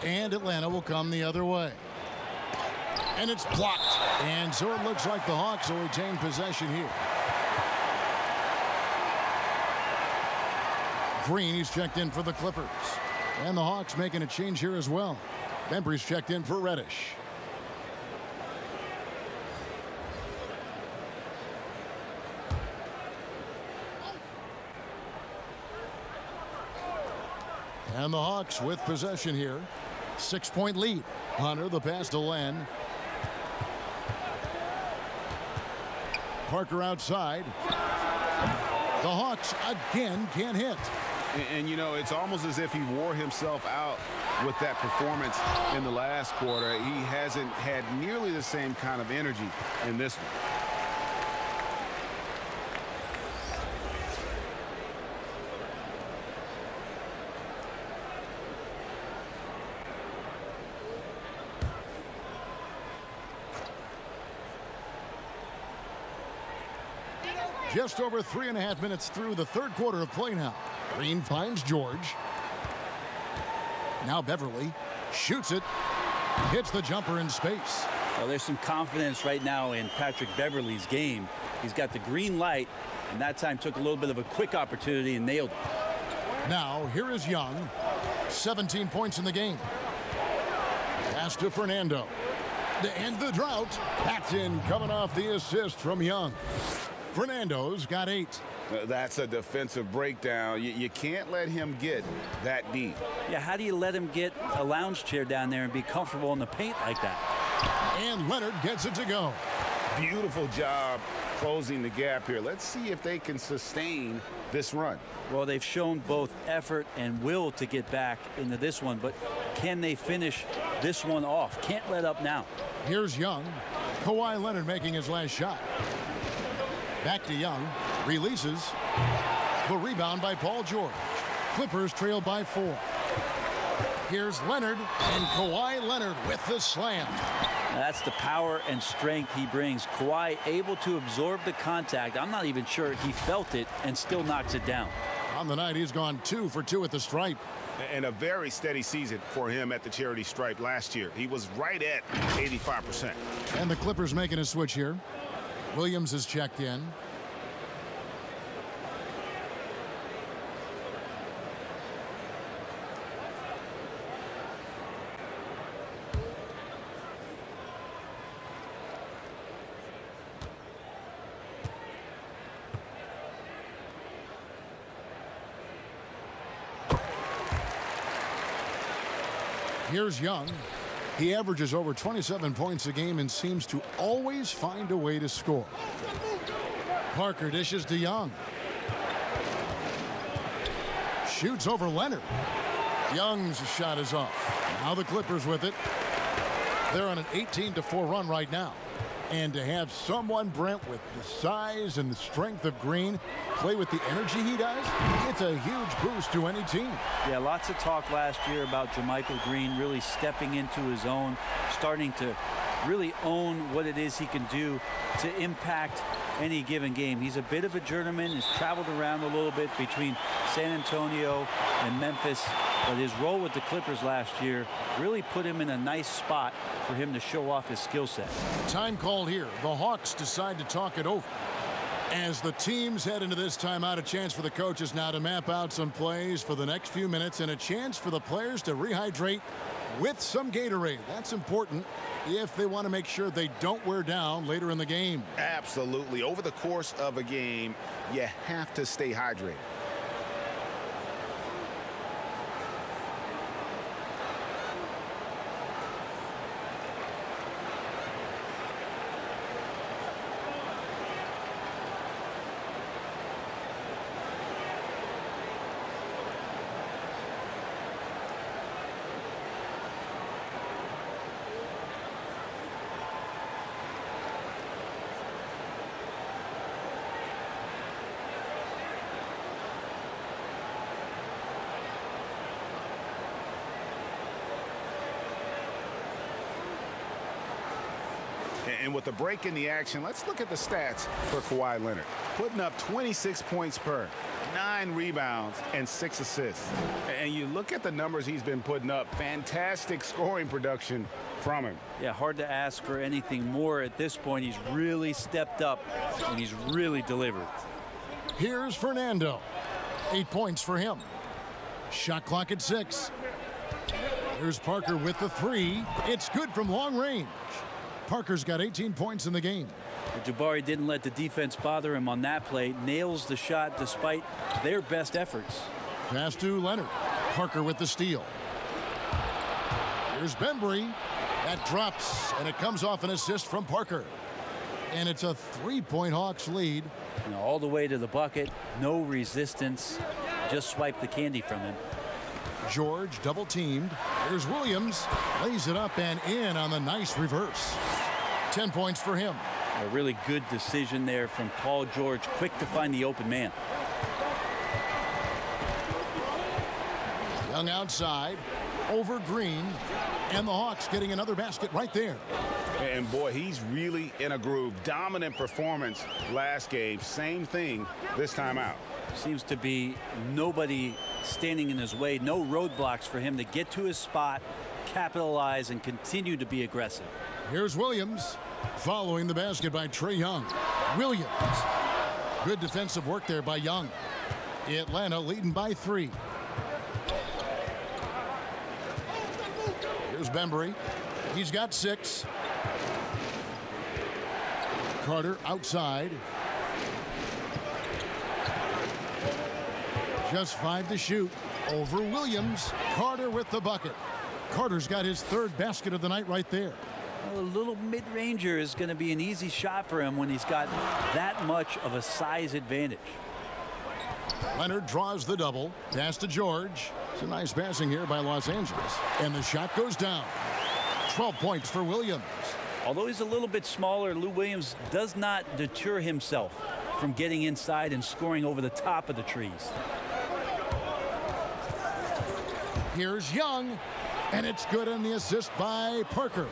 And Atlanta will come the other way. And it's blocked. And so it looks like the Hawks will retain possession here. Green, he's checked in for the Clippers. And the Hawks making a change here as well. Bembry's checked in for Reddish. And the Hawks with possession here. 6-point lead. Hunter, the pass to Len. Parker outside. The Hawks again can't hit. And you know, it's almost as if he wore himself out with that performance in the last quarter. He hasn't had nearly the same kind of energy in this one. Just over 3.5 minutes through the 3rd quarter of play now. Green finds George. Now Beverly shoots it. Hits the jumper in space. Well, there's some confidence right now in Patrick Beverly's game. He's got the green light, and that time took a little bit of a quick opportunity and nailed it. Now here is Young. 17 points in the game. Pass to Fernando. To end the drought. Paxton coming off the assist from Young. Fernando's got 8. That's a defensive breakdown. You can't let him get that deep. Yeah, how do you let him get a lounge chair down there and be comfortable in the paint like that? And Leonard gets it to go. Beautiful job closing the gap here. Let's see if they can sustain this run. Well, they've shown both effort and will to get back into this one, but can they finish this one off? Can't let up now. Here's Young. Kawhi Leonard making his last shot. Back to Young. Releases. The rebound by Paul George. Clippers trail by 4. Here's Leonard, and Kawhi Leonard with the slam. That's the power and strength he brings. Kawhi able to absorb the contact. I'm not even sure he felt it and still knocks it down. On the night, he's gone 2 for 2 at the stripe. And a very steady season for him at the charity stripe last year. He was right at 85%. And the Clippers making a switch here. Williams is checked in. Here's Young. He averages over 27 points a game and seems to always find a way to score. Parker dishes to Young. Shoots over Leonard. Young's shot is off. Now the Clippers with it. They're on an 18-4 run right now. And to have someone, Brent, with the size and the strength of Green play with the energy he does, it's a huge boost to any team. Yeah, lots of talk last year about JaMychal Green really stepping into his own, starting to really own what it is he can do to impact any given game. He's a bit of a journeyman. He's traveled around a little bit between San Antonio and Memphis, but his role with the Clippers last year really put him in a nice spot for him to show off his skill set. Time called here. The Hawks decide to talk it over. As the teams head into this timeout, a chance for the coaches now to map out some plays for the next few minutes and a chance for the players to rehydrate with some Gatorade. That's important if they want to make sure they don't wear down later in the game. Absolutely. Over the course of a game, you have to stay hydrated. And with the break in the action, let's look at the stats for Kawhi Leonard. Putting up 26 points per, 9 rebounds, and 6 assists. And you look at the numbers he's been putting up, fantastic scoring production from him. Yeah, hard to ask for anything more at this point. He's really stepped up, and he's really delivered. Here's Fernando. 8 points for him. Shot clock at 6. Here's Parker with the 3. It's good from long range. Parker's got 18 points in the game. Jabari didn't let the defense bother him on that play. Nails the shot despite their best efforts. Pass to Leonard. Parker with the steal. Here's Bembry. That drops, and it comes off an assist from Parker. And it's a 3-point Hawks lead. You know, all the way to the bucket. No resistance. Just swipe the candy from him. George double teamed. Here's Williams. Lays it up and in on the nice reverse. 10 points for him. A really good decision there from Paul George. Quick to find the open man. Young outside. Over Green. And the Hawks getting another basket right there. And boy, he's really in a groove. Dominant performance last game. Same thing this time out. Seems to be nobody standing in his way. No roadblocks for him to get to his spot, capitalize, and continue to be aggressive. Here's Williams following the basket by Trae Young. Williams. Good defensive work there by Young. Atlanta leading by 3. Here's Bembry. He's got 6. Carter outside. Just 5 to shoot. Over Williams. Carter with the bucket. Carter's got his 3rd basket of the night right there. A little mid-ranger is going to be an easy shot for him when he's got that much of a size advantage. Leonard draws the double. Pass to George. It's a nice passing here by Los Angeles. And the shot goes down. 12 points for Williams. Although he's a little bit smaller, Lou Williams does not deter himself from getting inside and scoring over the top of the trees. Here's Young, and it's good on the assist by Parker.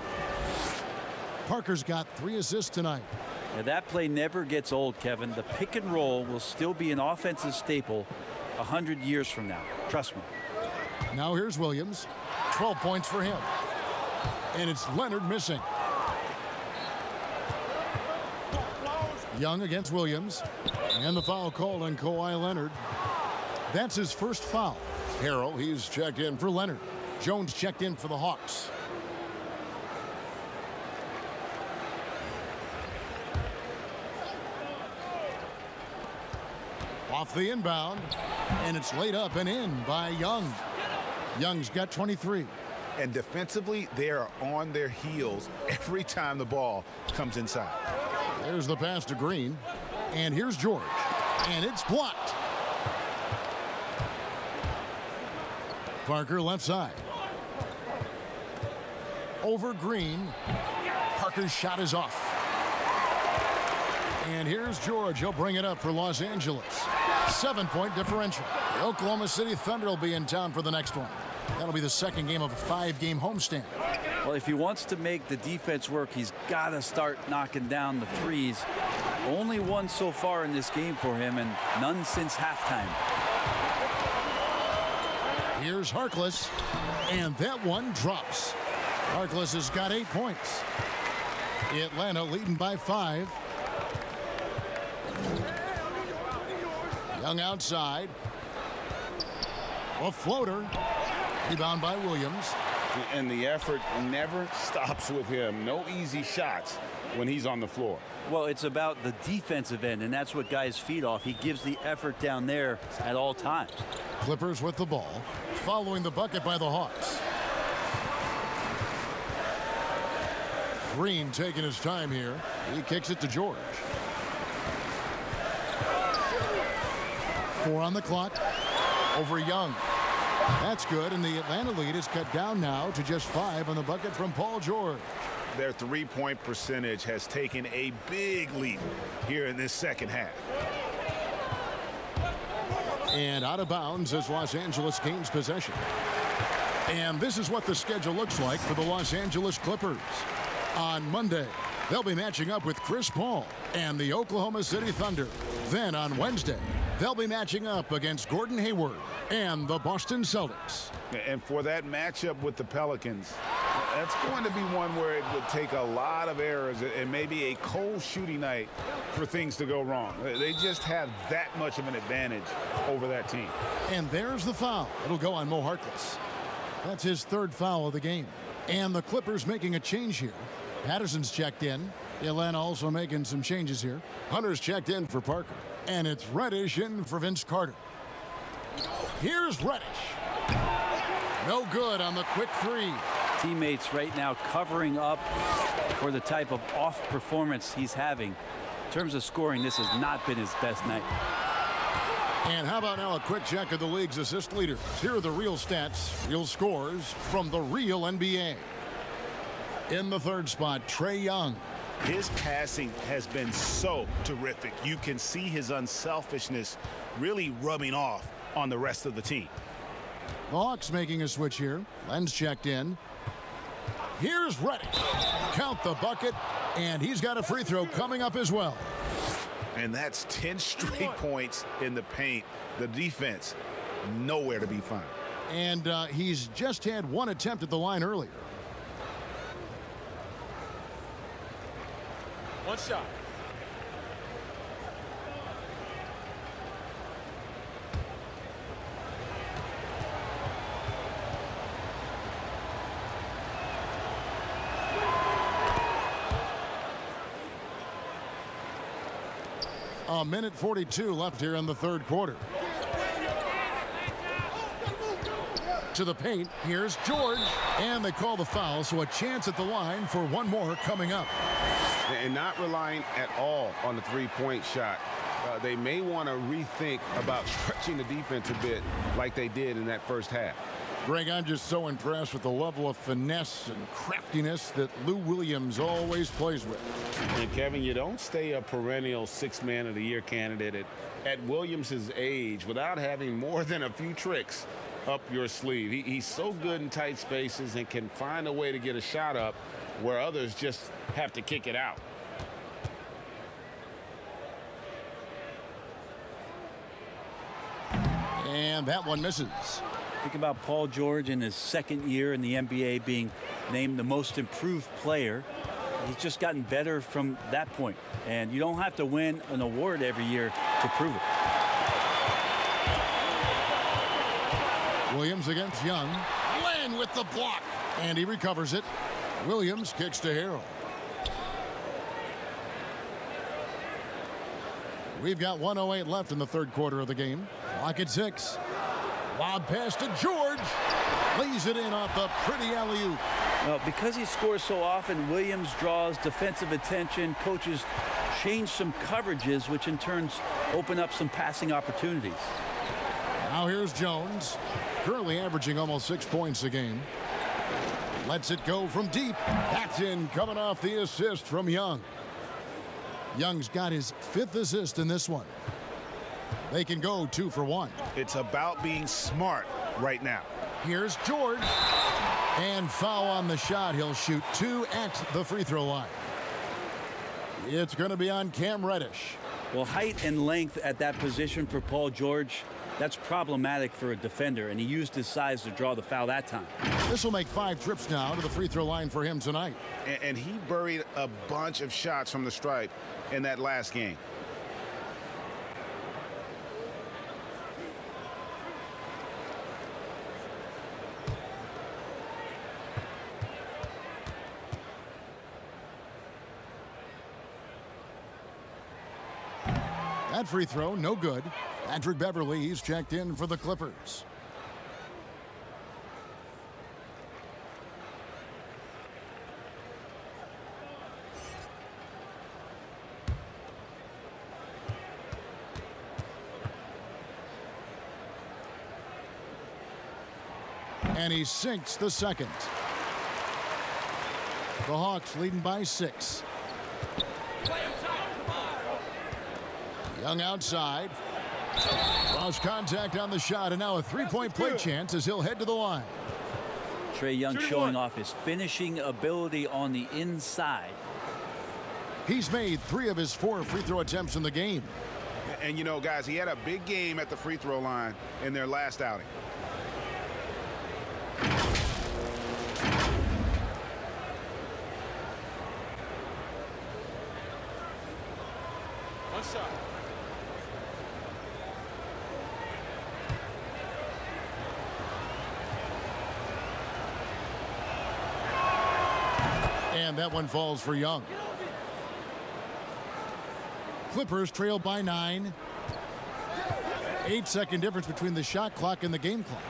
Parker's got 3 assists tonight. Now that play never gets old, Kevin. The pick and roll will still be an offensive staple 100 years from now. Trust me. Now here's Williams. 12 points for him. And it's Leonard missing. Young against Williams. And the foul called on Kawhi Leonard. That's his first foul. Harrell, he's checked in for Leonard. Jones checked in for the Hawks. Off the inbound, and it's laid up and in by Young. Young's got 23. And defensively, they are on their heels every time the ball comes inside. There's the pass to Green, And here's George. And it's blocked. Parker left side. Over Green. Parker's shot is off. And here's George. He'll bring it up for Los Angeles. 7-point differential. The Oklahoma City Thunder will be in town for the next one. That'll be the second game of a 5-game homestand. Well, if he wants to make the defense work, he's got to start knocking down the threes. Only one so far in this game for him, and none since halftime. Here's Harkless, and that one drops. Harkless has got 8 points. Atlanta leading by 5. Young outside. A floater. Rebound by Williams. And the effort never stops with him. No easy shots when he's on the floor. Well, it's about the defensive end, and that's what guys feed off. He gives the effort down there at all times. Clippers with the ball, following the bucket by the Hawks. Green taking his time here. He kicks it to George. 4 on the clock. Over Young. That's good, and the Atlanta lead is cut down now to just 5 on the bucket from Paul George. Their three-point percentage has taken a big leap here in this second half. And out of bounds as Los Angeles gains possession. And this is what the schedule looks like for the Los Angeles Clippers. On Monday, they'll be matching up with Chris Paul and the Oklahoma City Thunder. Then on Wednesday, they'll be matching up against Gordon Hayward and the Boston Celtics. And for that matchup with the Pelicans, that's going to be one where it would take a lot of errors and maybe a cold shooting night for things to go wrong. They just have that much of an advantage over that team. And there's the foul. It'll go on Mo Harkless. That's his 3rd foul of the game. And the Clippers making a change here. Patterson's checked in. Atlanta also making some changes here. Hunter's checked in for Parker. And it's Reddish in for Vince Carter. Here's Reddish. No good on the quick 3. Teammates right now covering up for the type of off performance he's having. In terms of scoring, this has not been his best night. And how about now a quick check of the league's assist leaders. Here are the real stats, real scores from the real NBA. In the 3rd spot, Trae Young. His passing has been so terrific. You can see his unselfishness really rubbing off on the rest of the team. The Hawks making a switch here. Len's checked in. Here's Reddish. Count the bucket, and he's got a free throw coming up as well. And that's 10 straight points in the paint. The defense, nowhere to be found. And he's just had 1 attempt at the line earlier. One shot. A minute 42 left here in the 3rd quarter. To the paint, here's George. And they call the foul, so a chance at the line for one more coming up. And not relying at all on the three-point shot. They may want to rethink about stretching the defense a bit like they did in that first half. Greg, I'm just so impressed with the level of finesse and craftiness that Lou Williams always plays with. And Kevin, you don't stay a perennial 6th Man of the Year candidate at Williams' age without having more than a few tricks up your sleeve. He's so good in tight spaces and can find a way to get a shot up where others just have to kick it out. And that one misses. Think about Paul George in his 2nd year in the NBA being named the most improved player. He's just gotten better from that point. And you don't have to win an award every year to prove it. Williams against Young. Len with the block. And he recovers it. Williams kicks to Harrell. We've got 1:08 left in the 3rd quarter of the game. Clock at 6. Lob pass to George. Lays it in off the pretty alley-oop. Well, because he scores so often, Williams draws defensive attention. Coaches change some coverages, which in turn open up some passing opportunities. Now here's Jones, currently averaging almost 6 points a game. Lets it go from deep. That's in, coming off the assist from Young. Young's got his 5th assist in this one. They can go 2 for 1. It's about being smart right now. Here's George. And foul on the shot. He'll shoot 2 at the free throw line. It's going to be on Cam Reddish. Well, height and length at that position for Paul George, that's problematic for a defender, and he used his size to draw the foul that time. This will make 5 trips now to the free throw line for him tonight. And he buried a bunch of shots from the stripe in that last game. That free throw, no good. Patrick Beverley, he's checked in for the Clippers. And he sinks the second. The Hawks leading by 6. Young outside. Lost contact on the shot, and now a 3-point play chance as he'll head to the line. Trae Young showing off his finishing ability on the inside. He's made 3 of his 4 free throw attempts in the game. And you know, guys, he had a big game at the free throw line in their last outing. One shot. And that one falls for Young. Clippers trail by 9. 8-second difference between the shot clock and the game clock.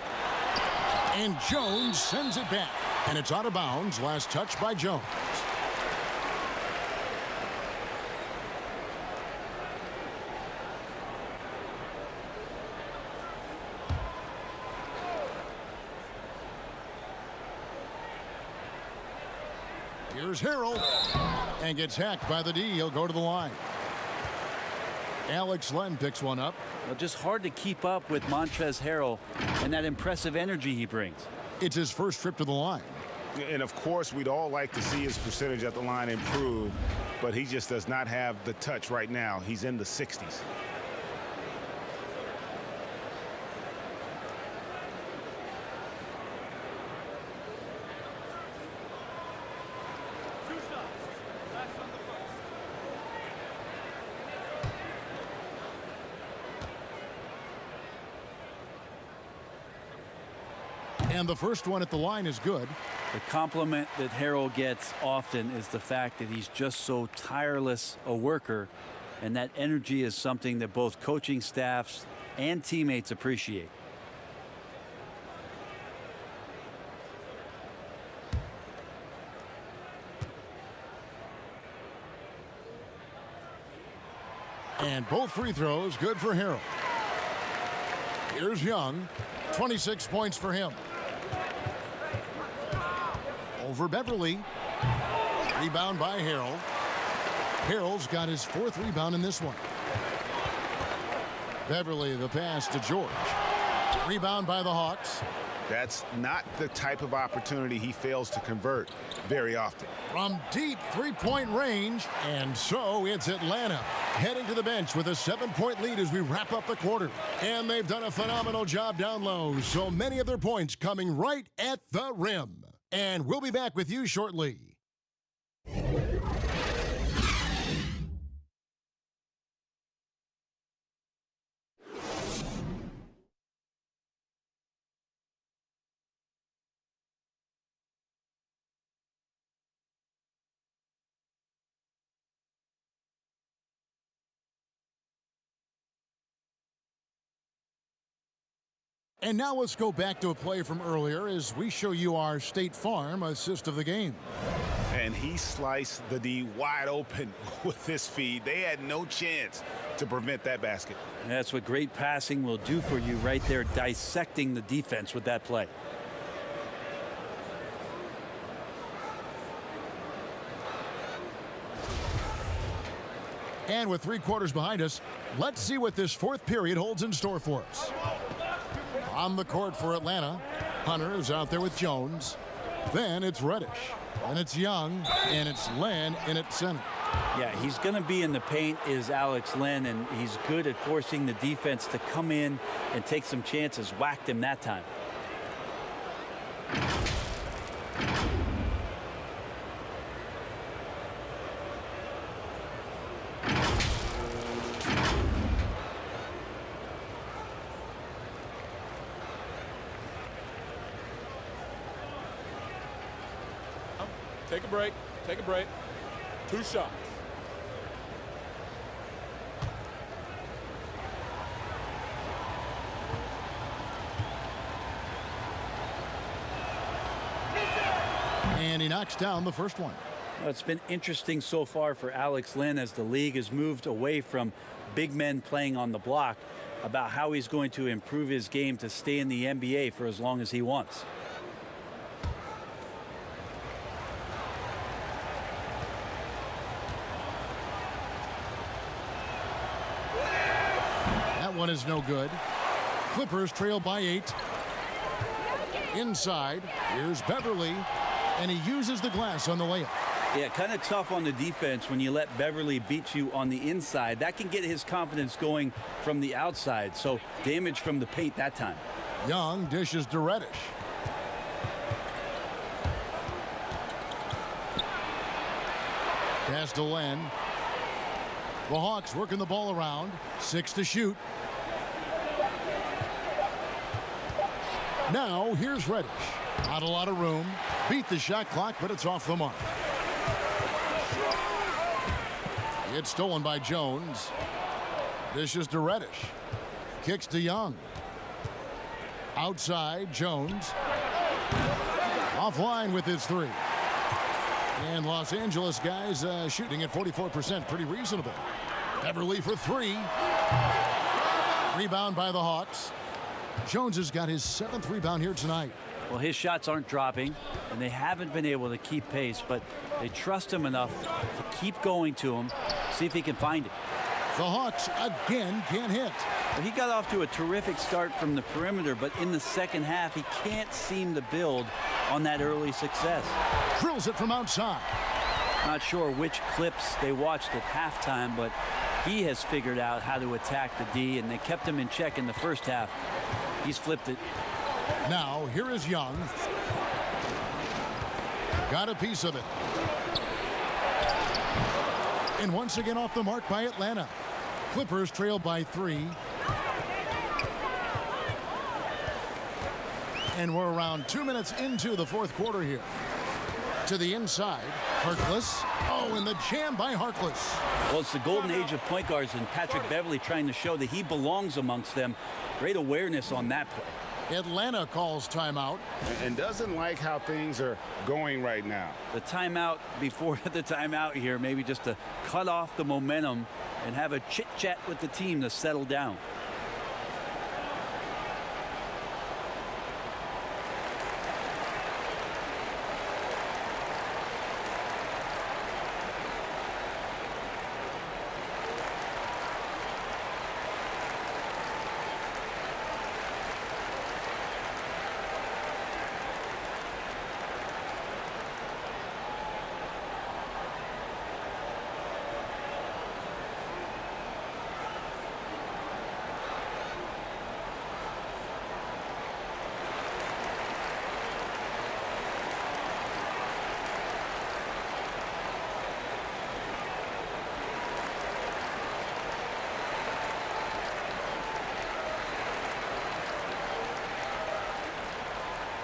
And Jones sends it back. And it's out of bounds. Last touch by Jones. Here's Harrell. And gets hacked by the D. He'll go to the line. Alex Len picks one up. Well, just hard to keep up with Montrezl Harrell and that impressive energy he brings. It's his first trip to the line. And of course, we'd all like to see his percentage at the line improve, but he just does not have the touch right now. He's in the 60s. And the first one at the line is good. The compliment that Harrell gets often is the fact that he's just so tireless a worker, and that energy is something that both coaching staffs and teammates appreciate. And both free throws good for Harrell. Here's Young. 26 points for him. Over Beverly. Rebound by Harrell. Harrell's got his 4th rebound in this one. Beverly the pass to George. Rebound by the Hawks. That's not the type of opportunity he fails to convert very often. From deep 3-point range, and so it's Atlanta heading to the bench with a 7-point lead as we wrap up the quarter. And they've done a phenomenal job down low, so many of their points coming right at the rim. And we'll be back with you shortly. And now let's go back to a play from earlier as we show you our State Farm assist of the game. and he sliced the D wide open with his feed. They had no chance to prevent that basket. And that's what great passing will do for you right there, dissecting the defense with that play. And with 3 quarters behind us, let's see what this 4th period holds in store for us. On the court for Atlanta, Hunter is out there with Jones. Then it's Reddish, and it's Young, and it's Len in at center. Yeah, he's going to be in the paint is Alex Len, and he's good at forcing the defense to come in and take some chances. Whacked him that time. Take a break. Take a break. 2 shots. And he knocks down the first one. Well, it's been interesting so far for Alex Len as the league has moved away from big men playing on the block about how he's going to improve his game to stay in the NBA for as long as he wants. One is no good. Clippers trail by 8. Inside, here's Beverly, and he uses the glass on the layup. Yeah, kind of tough on the defense when you let Beverly beat you on the inside. That can get his confidence going from the outside. So damage from the paint that time. Young dishes to Reddish. Pass to Len. The Hawks working the ball around. 6 to shoot. Now here's Reddish. Not a lot of room. Beat the shot clock, but it's off the mark. It's stolen by Jones. Dishes to Reddish. Kicks to Young. Outside, Jones. Offline with his 3. And Los Angeles guys shooting at 44%. Pretty reasonable. Beverly for 3. Rebound by the Hawks. Jones has got his 7th rebound here tonight. Well, his shots aren't dropping, and they haven't been able to keep pace, but they trust him enough to keep going to him, see if he can find it. The Hawks again can't hit. Well, he got off to a terrific start from the perimeter, but in the second half, he can't seem to build on that early success. Drills it from outside. Not sure which clips they watched at halftime, but he has figured out how to attack the D, and they kept him in check in the first half. He's flipped it. Now, here is Young. Got a piece of it. And once again off the mark by Atlanta. Clippers trail by 3. And we're around 2 minutes into the 4th quarter here. To the inside, Harkless. Oh, and the jam by Harkless. Well, it's the golden age of point guards, and Patrick Beverly trying to show that he belongs amongst them. Great awareness on that play. Atlanta calls timeout. And doesn't like how things are going right now. The timeout before the timeout here, maybe just to cut off the momentum and have a chit-chat with the team to settle down.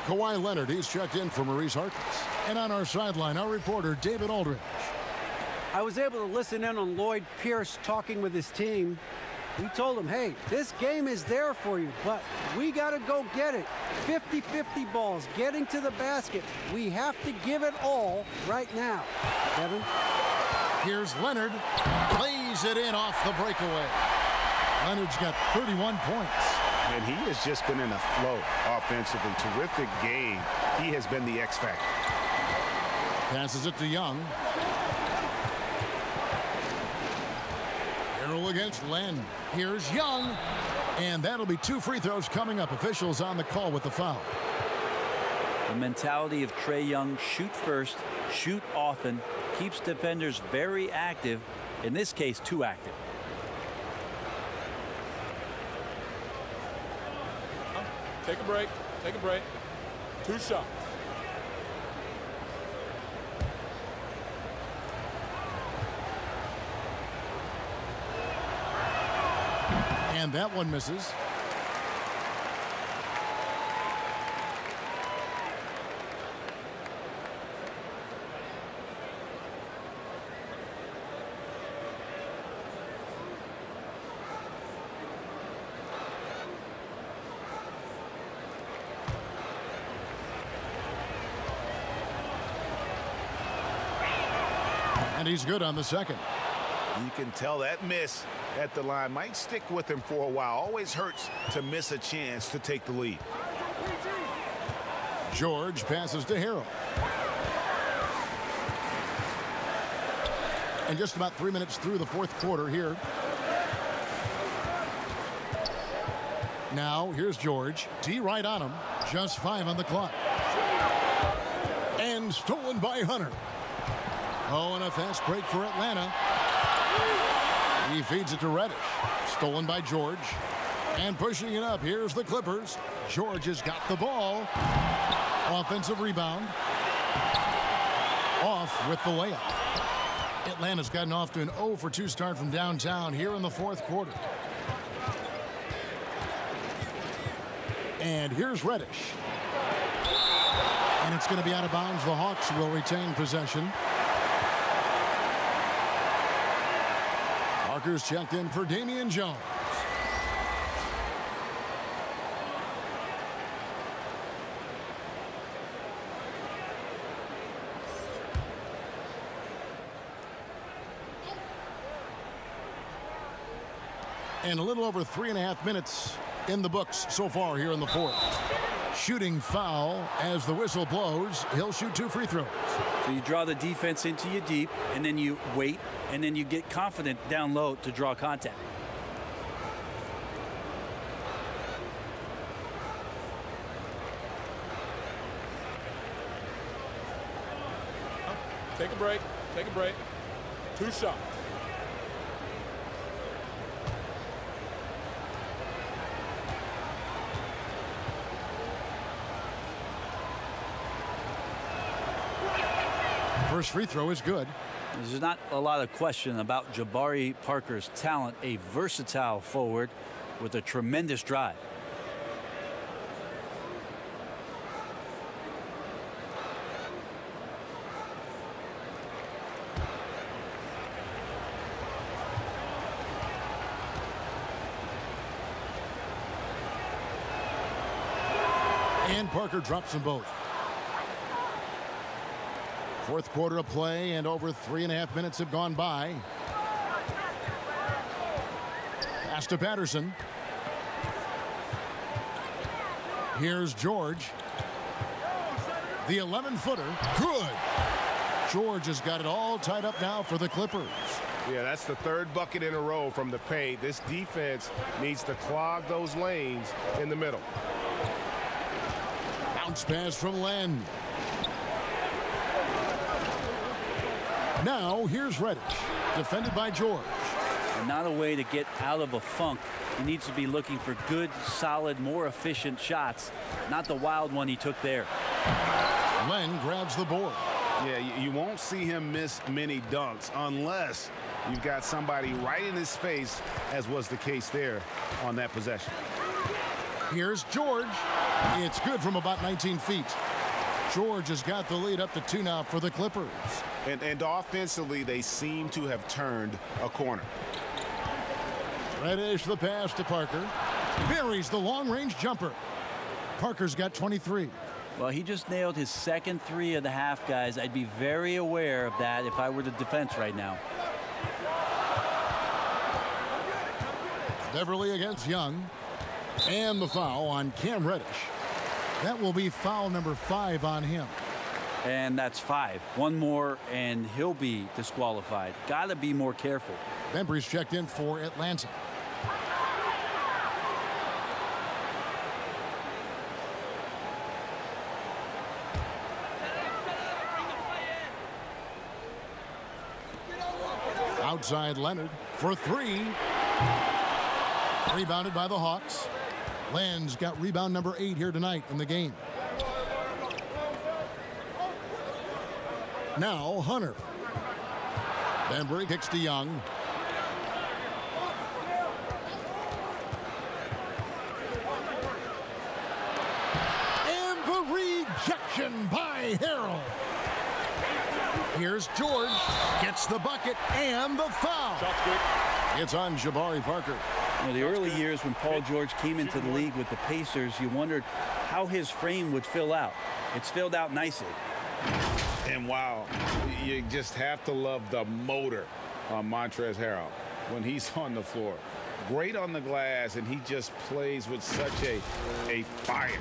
Kawhi Leonard, he's checked in for Maurice Harkless. And on our sideline, our reporter, David Aldridge. I was able to listen in on Lloyd Pierce talking with his team. We told him, hey, this game is there for you, but we got to go get it. 50-50 balls, getting to the basket. We have to give it all right now. Kevin? Here's Leonard. Plays it in off the breakaway. Leonard's got 31 points. And he has just been in a flow offensively. Terrific game. He has been the X factor. Passes it to Young. Harrell against Len. Here's Young. And that'll be 2 free throws coming up. Officials on the call with the foul. The mentality of Trae Young: shoot first, shoot often, keeps defenders very active. In this case, too active. Take a break. Take a break. 2 shots. And that one misses. And he's good on the second. You can tell that miss at the line might stick with him for a while. Always hurts to miss a chance to take the lead. George passes to Harrell. And just about 3 minutes through the fourth quarter here. Now here's George. D right on him. Just 5 on the clock. And stolen by Hunter. Oh, and a fast break for Atlanta. He feeds it to Reddish. Stolen by George. And pushing it up, here's the Clippers. George has got the ball. Offensive rebound. Off with the layup. Atlanta's gotten off to an 0 for 2 start from downtown here in the fourth quarter. And here's Reddish. And it's going to be out of bounds. The Hawks will retain possession. Parker's checked in for Damian Jones. And a little over 3.5 minutes in the books so far here in the fourth. Shooting foul as the whistle blows. He'll shoot 2 free throws. So you draw the defense into you deep, and then you wait, and then you get confident down low to draw contact. Take a break. Take a break. 2 shots. First free throw is good. There's not a lot of question about Jabari Parker's talent, a versatile forward with a tremendous drive. And Parker drops them both. Fourth quarter of play, and over 3.5 minutes have gone by. Pass to Patterson. Here's George. The 11-footer. Good. George has got it all tied up now for the Clippers. Yeah, that's the 3rd bucket in a row from the paint. This defense needs to clog those lanes in the middle. Bounce pass from Len. Now here's Reddish, defended by George. And not a way to get out of a funk. He needs to be looking for good, solid, more efficient shots, not the wild one he took there. Len grabs the board. Yeah, you won't see him miss many dunks unless you've got somebody right in his face, as was the case there on that possession. Here's George. It's good from about 19 feet. George has got the lead up to 2 now for the Clippers. And offensively, they seem to have turned a corner. Reddish the pass to Parker. Buries the long-range jumper. Parker's got 23. Well, he just nailed his second three of the half, guys. I'd be very aware of that if I were the defense right now. Beverly against Young. And the foul on Cam Reddish. That will be foul number 5 on him. And that's 5. One more, and he'll be disqualified. Got to be more careful. Bembry's checked in for Atlanta. Outside Leonard for 3. Rebounded by the Hawks. Len's got rebound number 8 here tonight in the game. Now Hunter. Bembry kicks to Young. And the rejection by Harrell. Here's George. Gets the bucket and the foul. It's on Jabari Parker. You know, the early years when Paul George came into the league with the Pacers, you wondered how his frame would fill out. It's filled out nicely. And wow, you just have to love the motor on Montrezl Harrell when he's on the floor. Great on the glass, and he just plays with such a fire.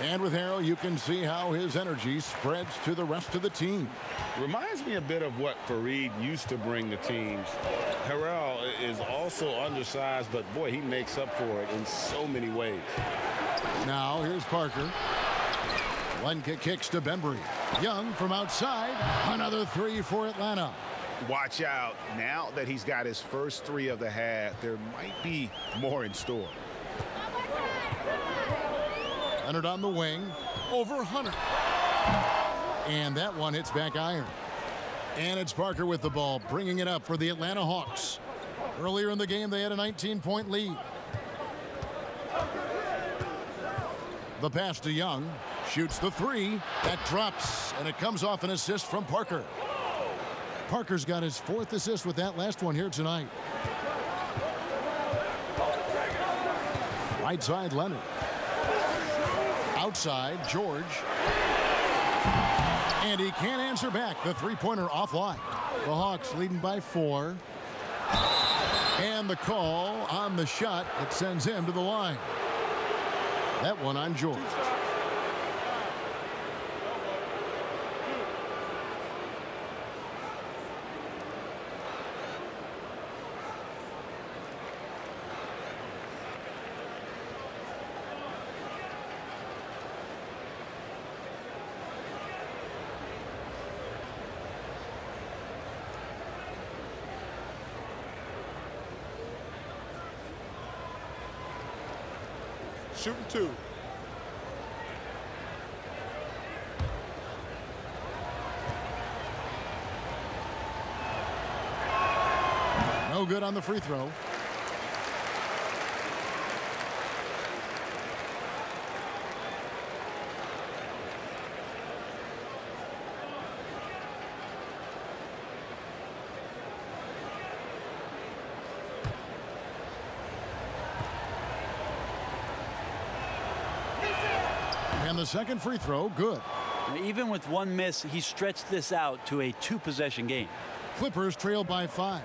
And with Harrell, you can see how his energy spreads to the rest of the team. Reminds me a bit of what Fareed used to bring the teams. Harrell is also undersized, but boy, he makes up for it in so many ways. Now here's Parker. One kick kicks to Bembry. Young from outside. Another 3 for Atlanta. Watch out. Now that he's got his first 3 of the half, there might be more in store. Leonard on the wing. Over Hunter. And that one hits back iron. And it's Parker with the ball, bringing it up for the Atlanta Hawks. Earlier in the game, they had a 19-point lead. The pass to Young. Shoots the 3. That drops, and it comes off an assist from Parker. Parker's got his 4th assist with that last one here tonight. Right side, Leonard. Outside, George. And he can't answer back. The three-pointer offline. The Hawks leading by 4. And the call on the shot that sends him to the line. That one on George. Shooting 2. No good on the free throw. And the second free throw, good. Even with one miss, he stretched this out to a 2-possession game. Clippers trail by 5.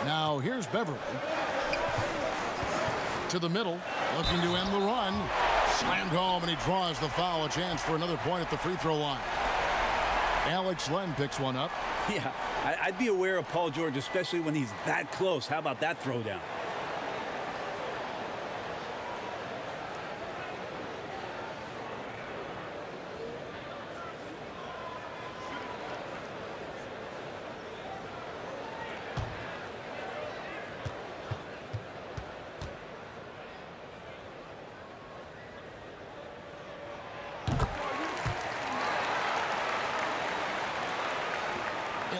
Now here's Beverly. To the middle, looking to end the run. Slammed home, and he draws the foul. A chance for another point at the free throw line. Alex Len picks one up. Yeah, I'd be aware of Paul George, especially when he's that close. How about that throwdown?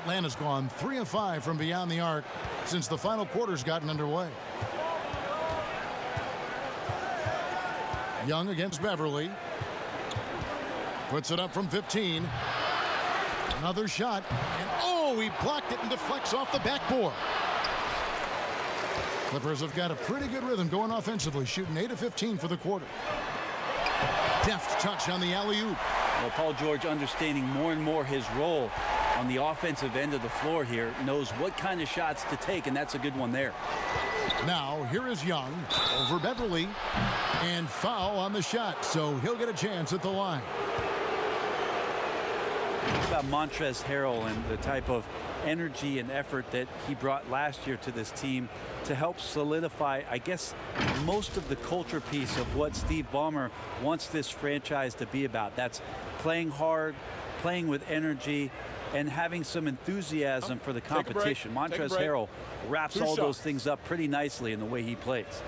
Atlanta's gone 3 of 5 from beyond the arc since the final quarter's gotten underway. Young against Beverly. Puts it up from 15. Another shot. And oh, he blocked it and deflects off the backboard. Clippers have got a pretty good rhythm going offensively, shooting 8 of 15 for the quarter. Deft touch on the alley-oop. Well, Paul George, understanding more and more his role on the offensive end of the floor here, knows what kind of shots to take, and that's a good one there. Now, here is Young over Beverly, and foul on the shot, so he'll get a chance at the line. About Montrezl Harrell and the type of energy and effort that he brought last year to this team to help solidify, I guess, most of the culture piece of what Steve Ballmer wants this franchise to be about. That's playing hard, playing with energy, and having some enthusiasm for the competition. Montrezl Harrell wraps all those things up pretty nicely in the way he plays.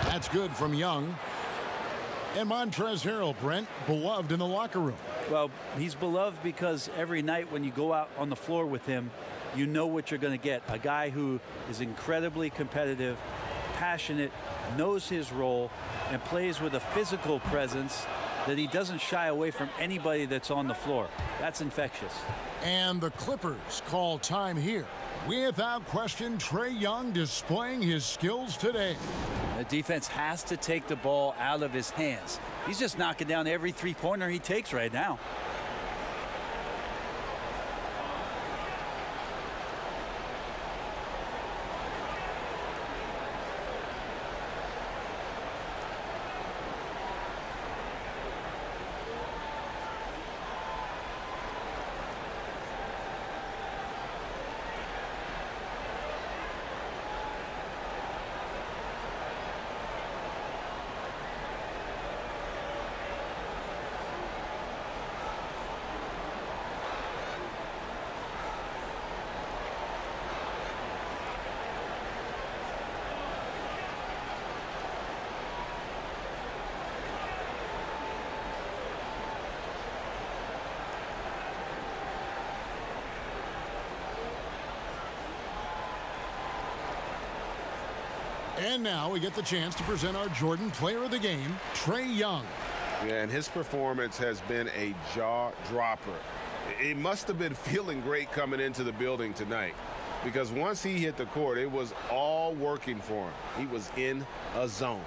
That's good from Young. And Montrezl Harrell, Brent, beloved in the locker room. Well, he's beloved because every night when you go out on the floor with him, you know what you're going to get. A guy who is incredibly competitive, passionate, knows his role, and plays with a physical presence that he doesn't shy away from anybody that's on the floor. That's infectious. And the Clippers call time here. Without question, Trae Young displaying his skills today. The defense has to take the ball out of his hands. He's just knocking down every three-pointer he takes right now. And now we get the chance to present our Jordan Player of the Game, Trae Young. Yeah, and his performance has been a jaw-dropper. He must have been feeling great coming into the building tonight, because once he hit the court, it was all working for him. He was in a zone.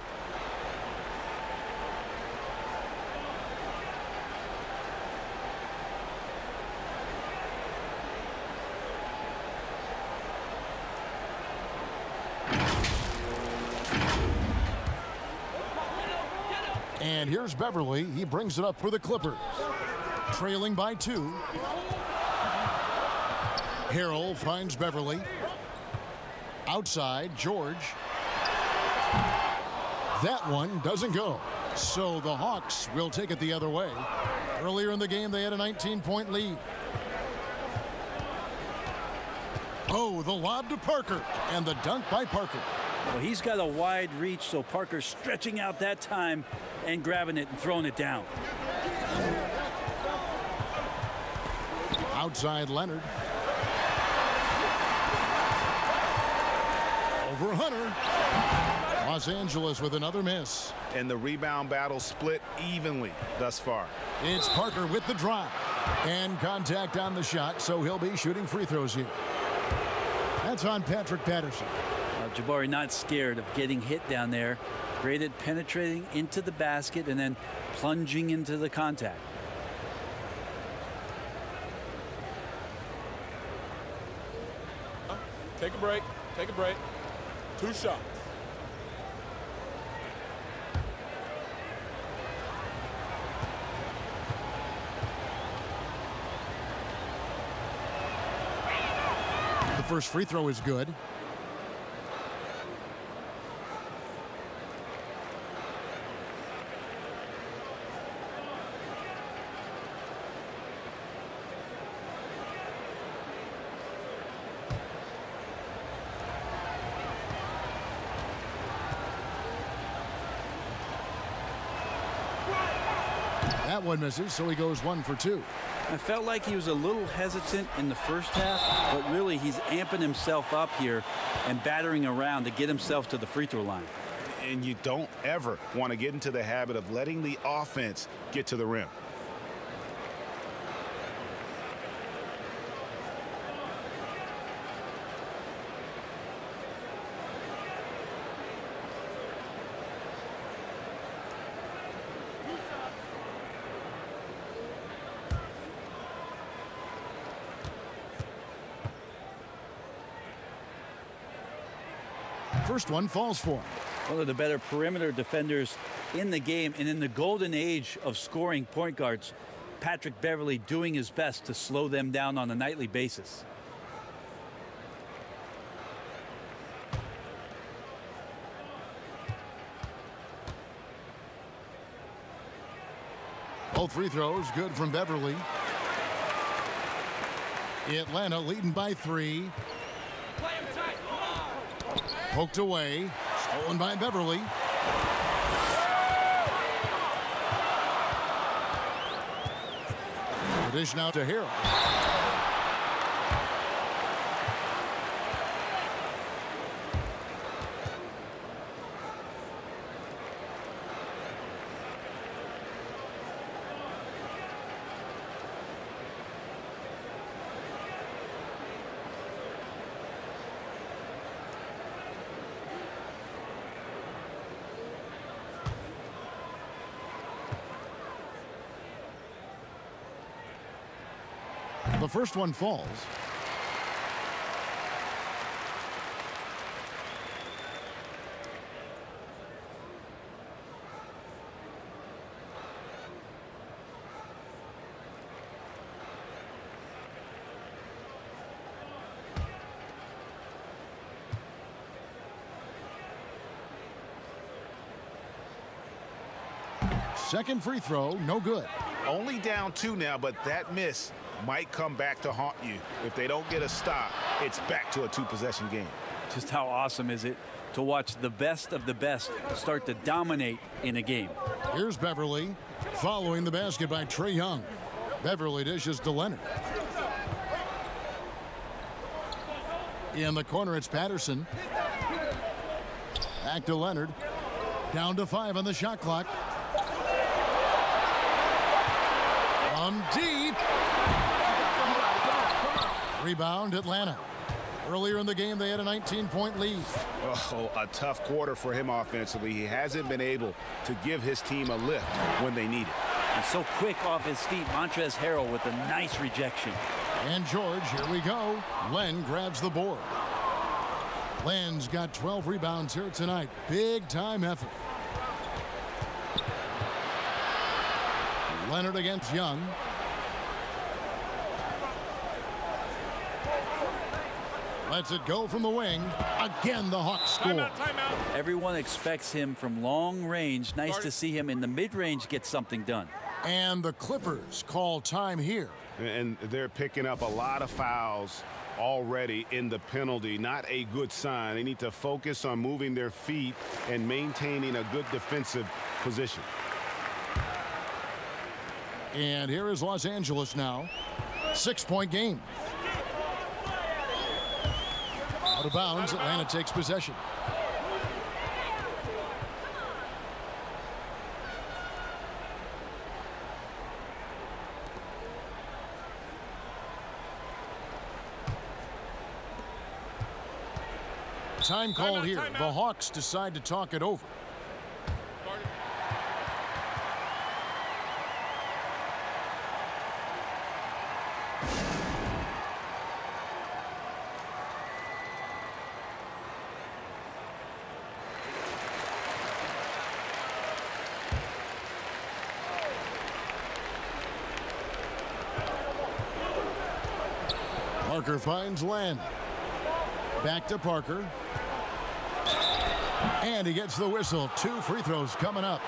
And here's Beverly. He brings it up for the Clippers. Trailing by 2. Harrell finds Beverly. Outside, George. That one doesn't go. So the Hawks will take it the other way. Earlier in the game, they had a 19-point lead. Oh, the lob to Parker. And the dunk by Parker. Well, he's got a wide reach, so Parker's stretching out that time and grabbing it and throwing it down. Outside Leonard. Over Hunter. Los Angeles with another miss. And the rebound battle split evenly thus far. It's Parker with the drive. And contact on the shot, so he'll be shooting free throws here. That's on Patrick Patterson. Jabari not scared of getting hit down there. Great at penetrating into the basket and then plunging into the contact. Take a break. Take a break. 2 shots. The first free throw is good. That one misses, so he goes 1 for 2. I felt like he was a little hesitant in the first half, but really he's amping himself up here and battering around to get himself to the free throw line. And you don't ever want to get into the habit of letting the offense get to the rim. First one falls for him. One of the better perimeter defenders in the game, and in the golden age of scoring point guards, Patrick Beverley doing his best to slow them down on a nightly basis. Both free throws good from Beverley. Atlanta leading by 3. Poked away. Stolen by Beverley. The dish now to Harrell. The first one falls. Second free throw, no good. Only down 2 now, but that miss might come back to haunt you. If they don't get a stop, it's back to a 2-possession game. Just how awesome is it to watch the best of the best start to dominate in a game? Here's Beverley following the basket by Trae Young. Beverley dishes to Leonard. In the corner, it's Patterson. Back to Leonard. Down to 5 on the shot clock. From deep. Rebound, Atlanta. Earlier in the game, they had a 19-point lead. Oh, a tough quarter for him offensively. He hasn't been able to give his team a lift when they need it. And so quick off his feet, Montrezl Harrell with a nice rejection. And George, here we go. Len grabs the board. Len's got 12 rebounds here tonight. Big time effort. Leonard against Young. Lets it go from the wing. Again, the Hawks score. Timeout. Everyone expects him from long range. Nice to see him in the mid-range get something done. And the Clippers call time here. And they're picking up a lot of fouls already in the penalty. Not a good sign. They need to focus on moving their feet and maintaining a good defensive position. And here is Los Angeles now. 6-point game. Out of bounds, Atlanta takes possession. Time called here. The Hawks decide to talk it over. Parker finds Len. Back to Parker. And he gets the whistle. 2 free throws coming up.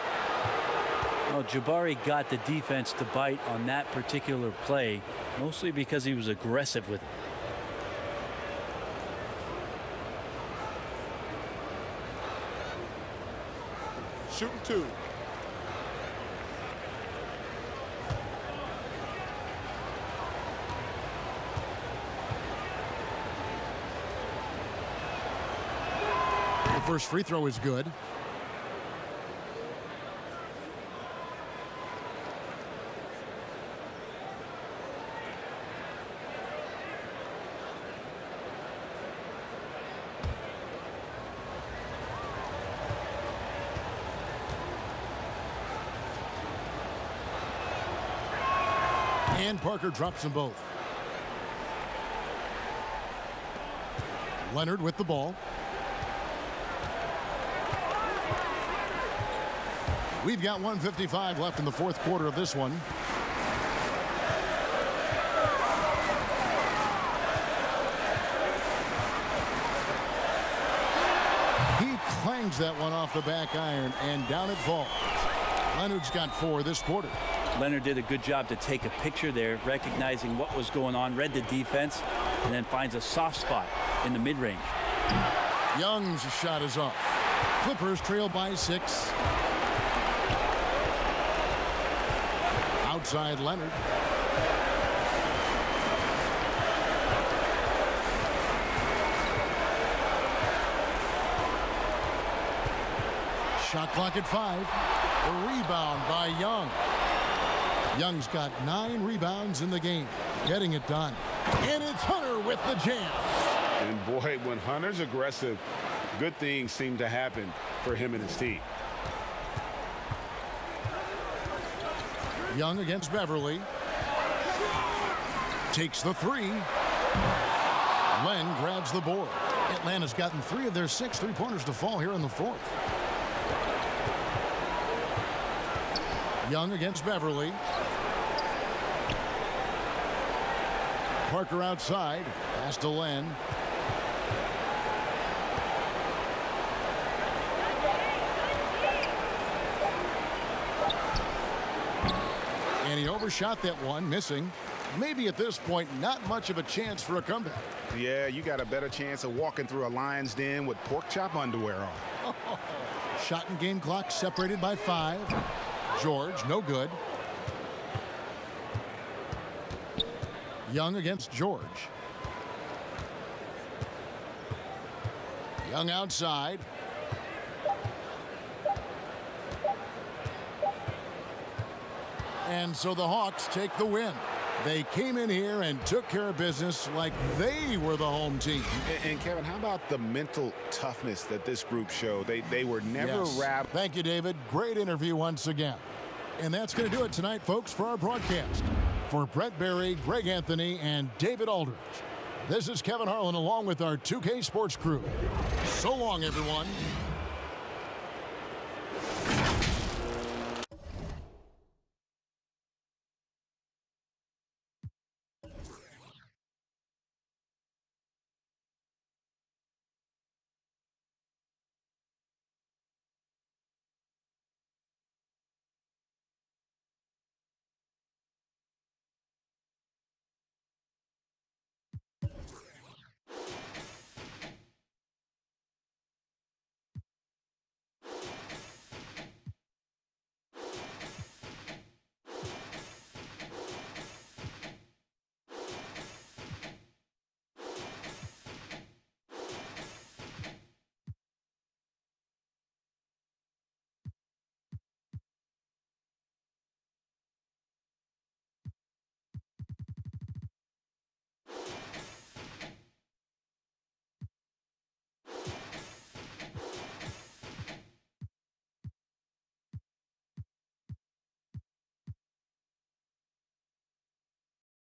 Well, Jabari got the defense to bite on that particular play, mostly because he was aggressive with it. Shooting 2. The first free throw is good. And Parker drops them both. Leonard with the ball. We've got 1:55 left in the fourth quarter of this one. He clangs that one off the back iron, and down it falls. Leonard's got 4 this quarter. Leonard did a good job to take a picture there, recognizing what was going on, read the defense, and then finds a soft spot in the mid-range. Young's shot is off. Clippers trail by 6. Outside Leonard. Shot clock at 5. A rebound by Young. Young's got 9 rebounds in the game, getting it done. And it's Hunter with the jam. And boy, when Hunter's aggressive, good things seem to happen for him and his team. Young against Beverly. Takes the 3. Len grabs the board. Atlanta's gotten 3 of their 6 3-pointers to fall here in the fourth. Young against Beverly. Parker outside. Pass to Len. And he overshot that one, missing. Maybe at this point, not much of a chance for a comeback. Yeah, you got a better chance of walking through a lion's den with pork chop underwear on. Shot and game clock separated by 5. George, no good. Young against George. Young outside. And so the Hawks take the win. They came in here and took care of business like they were the home team. And Kevin, how about the mental toughness that this group showed? They were never wrapped. Thank you, David. Great interview once again. And that's going to do it tonight, folks, for our broadcast. For Brett Berry, Greg Anthony, and David Aldridge, this is Kevin Harlan along with our 2K Sports crew. So long, everyone.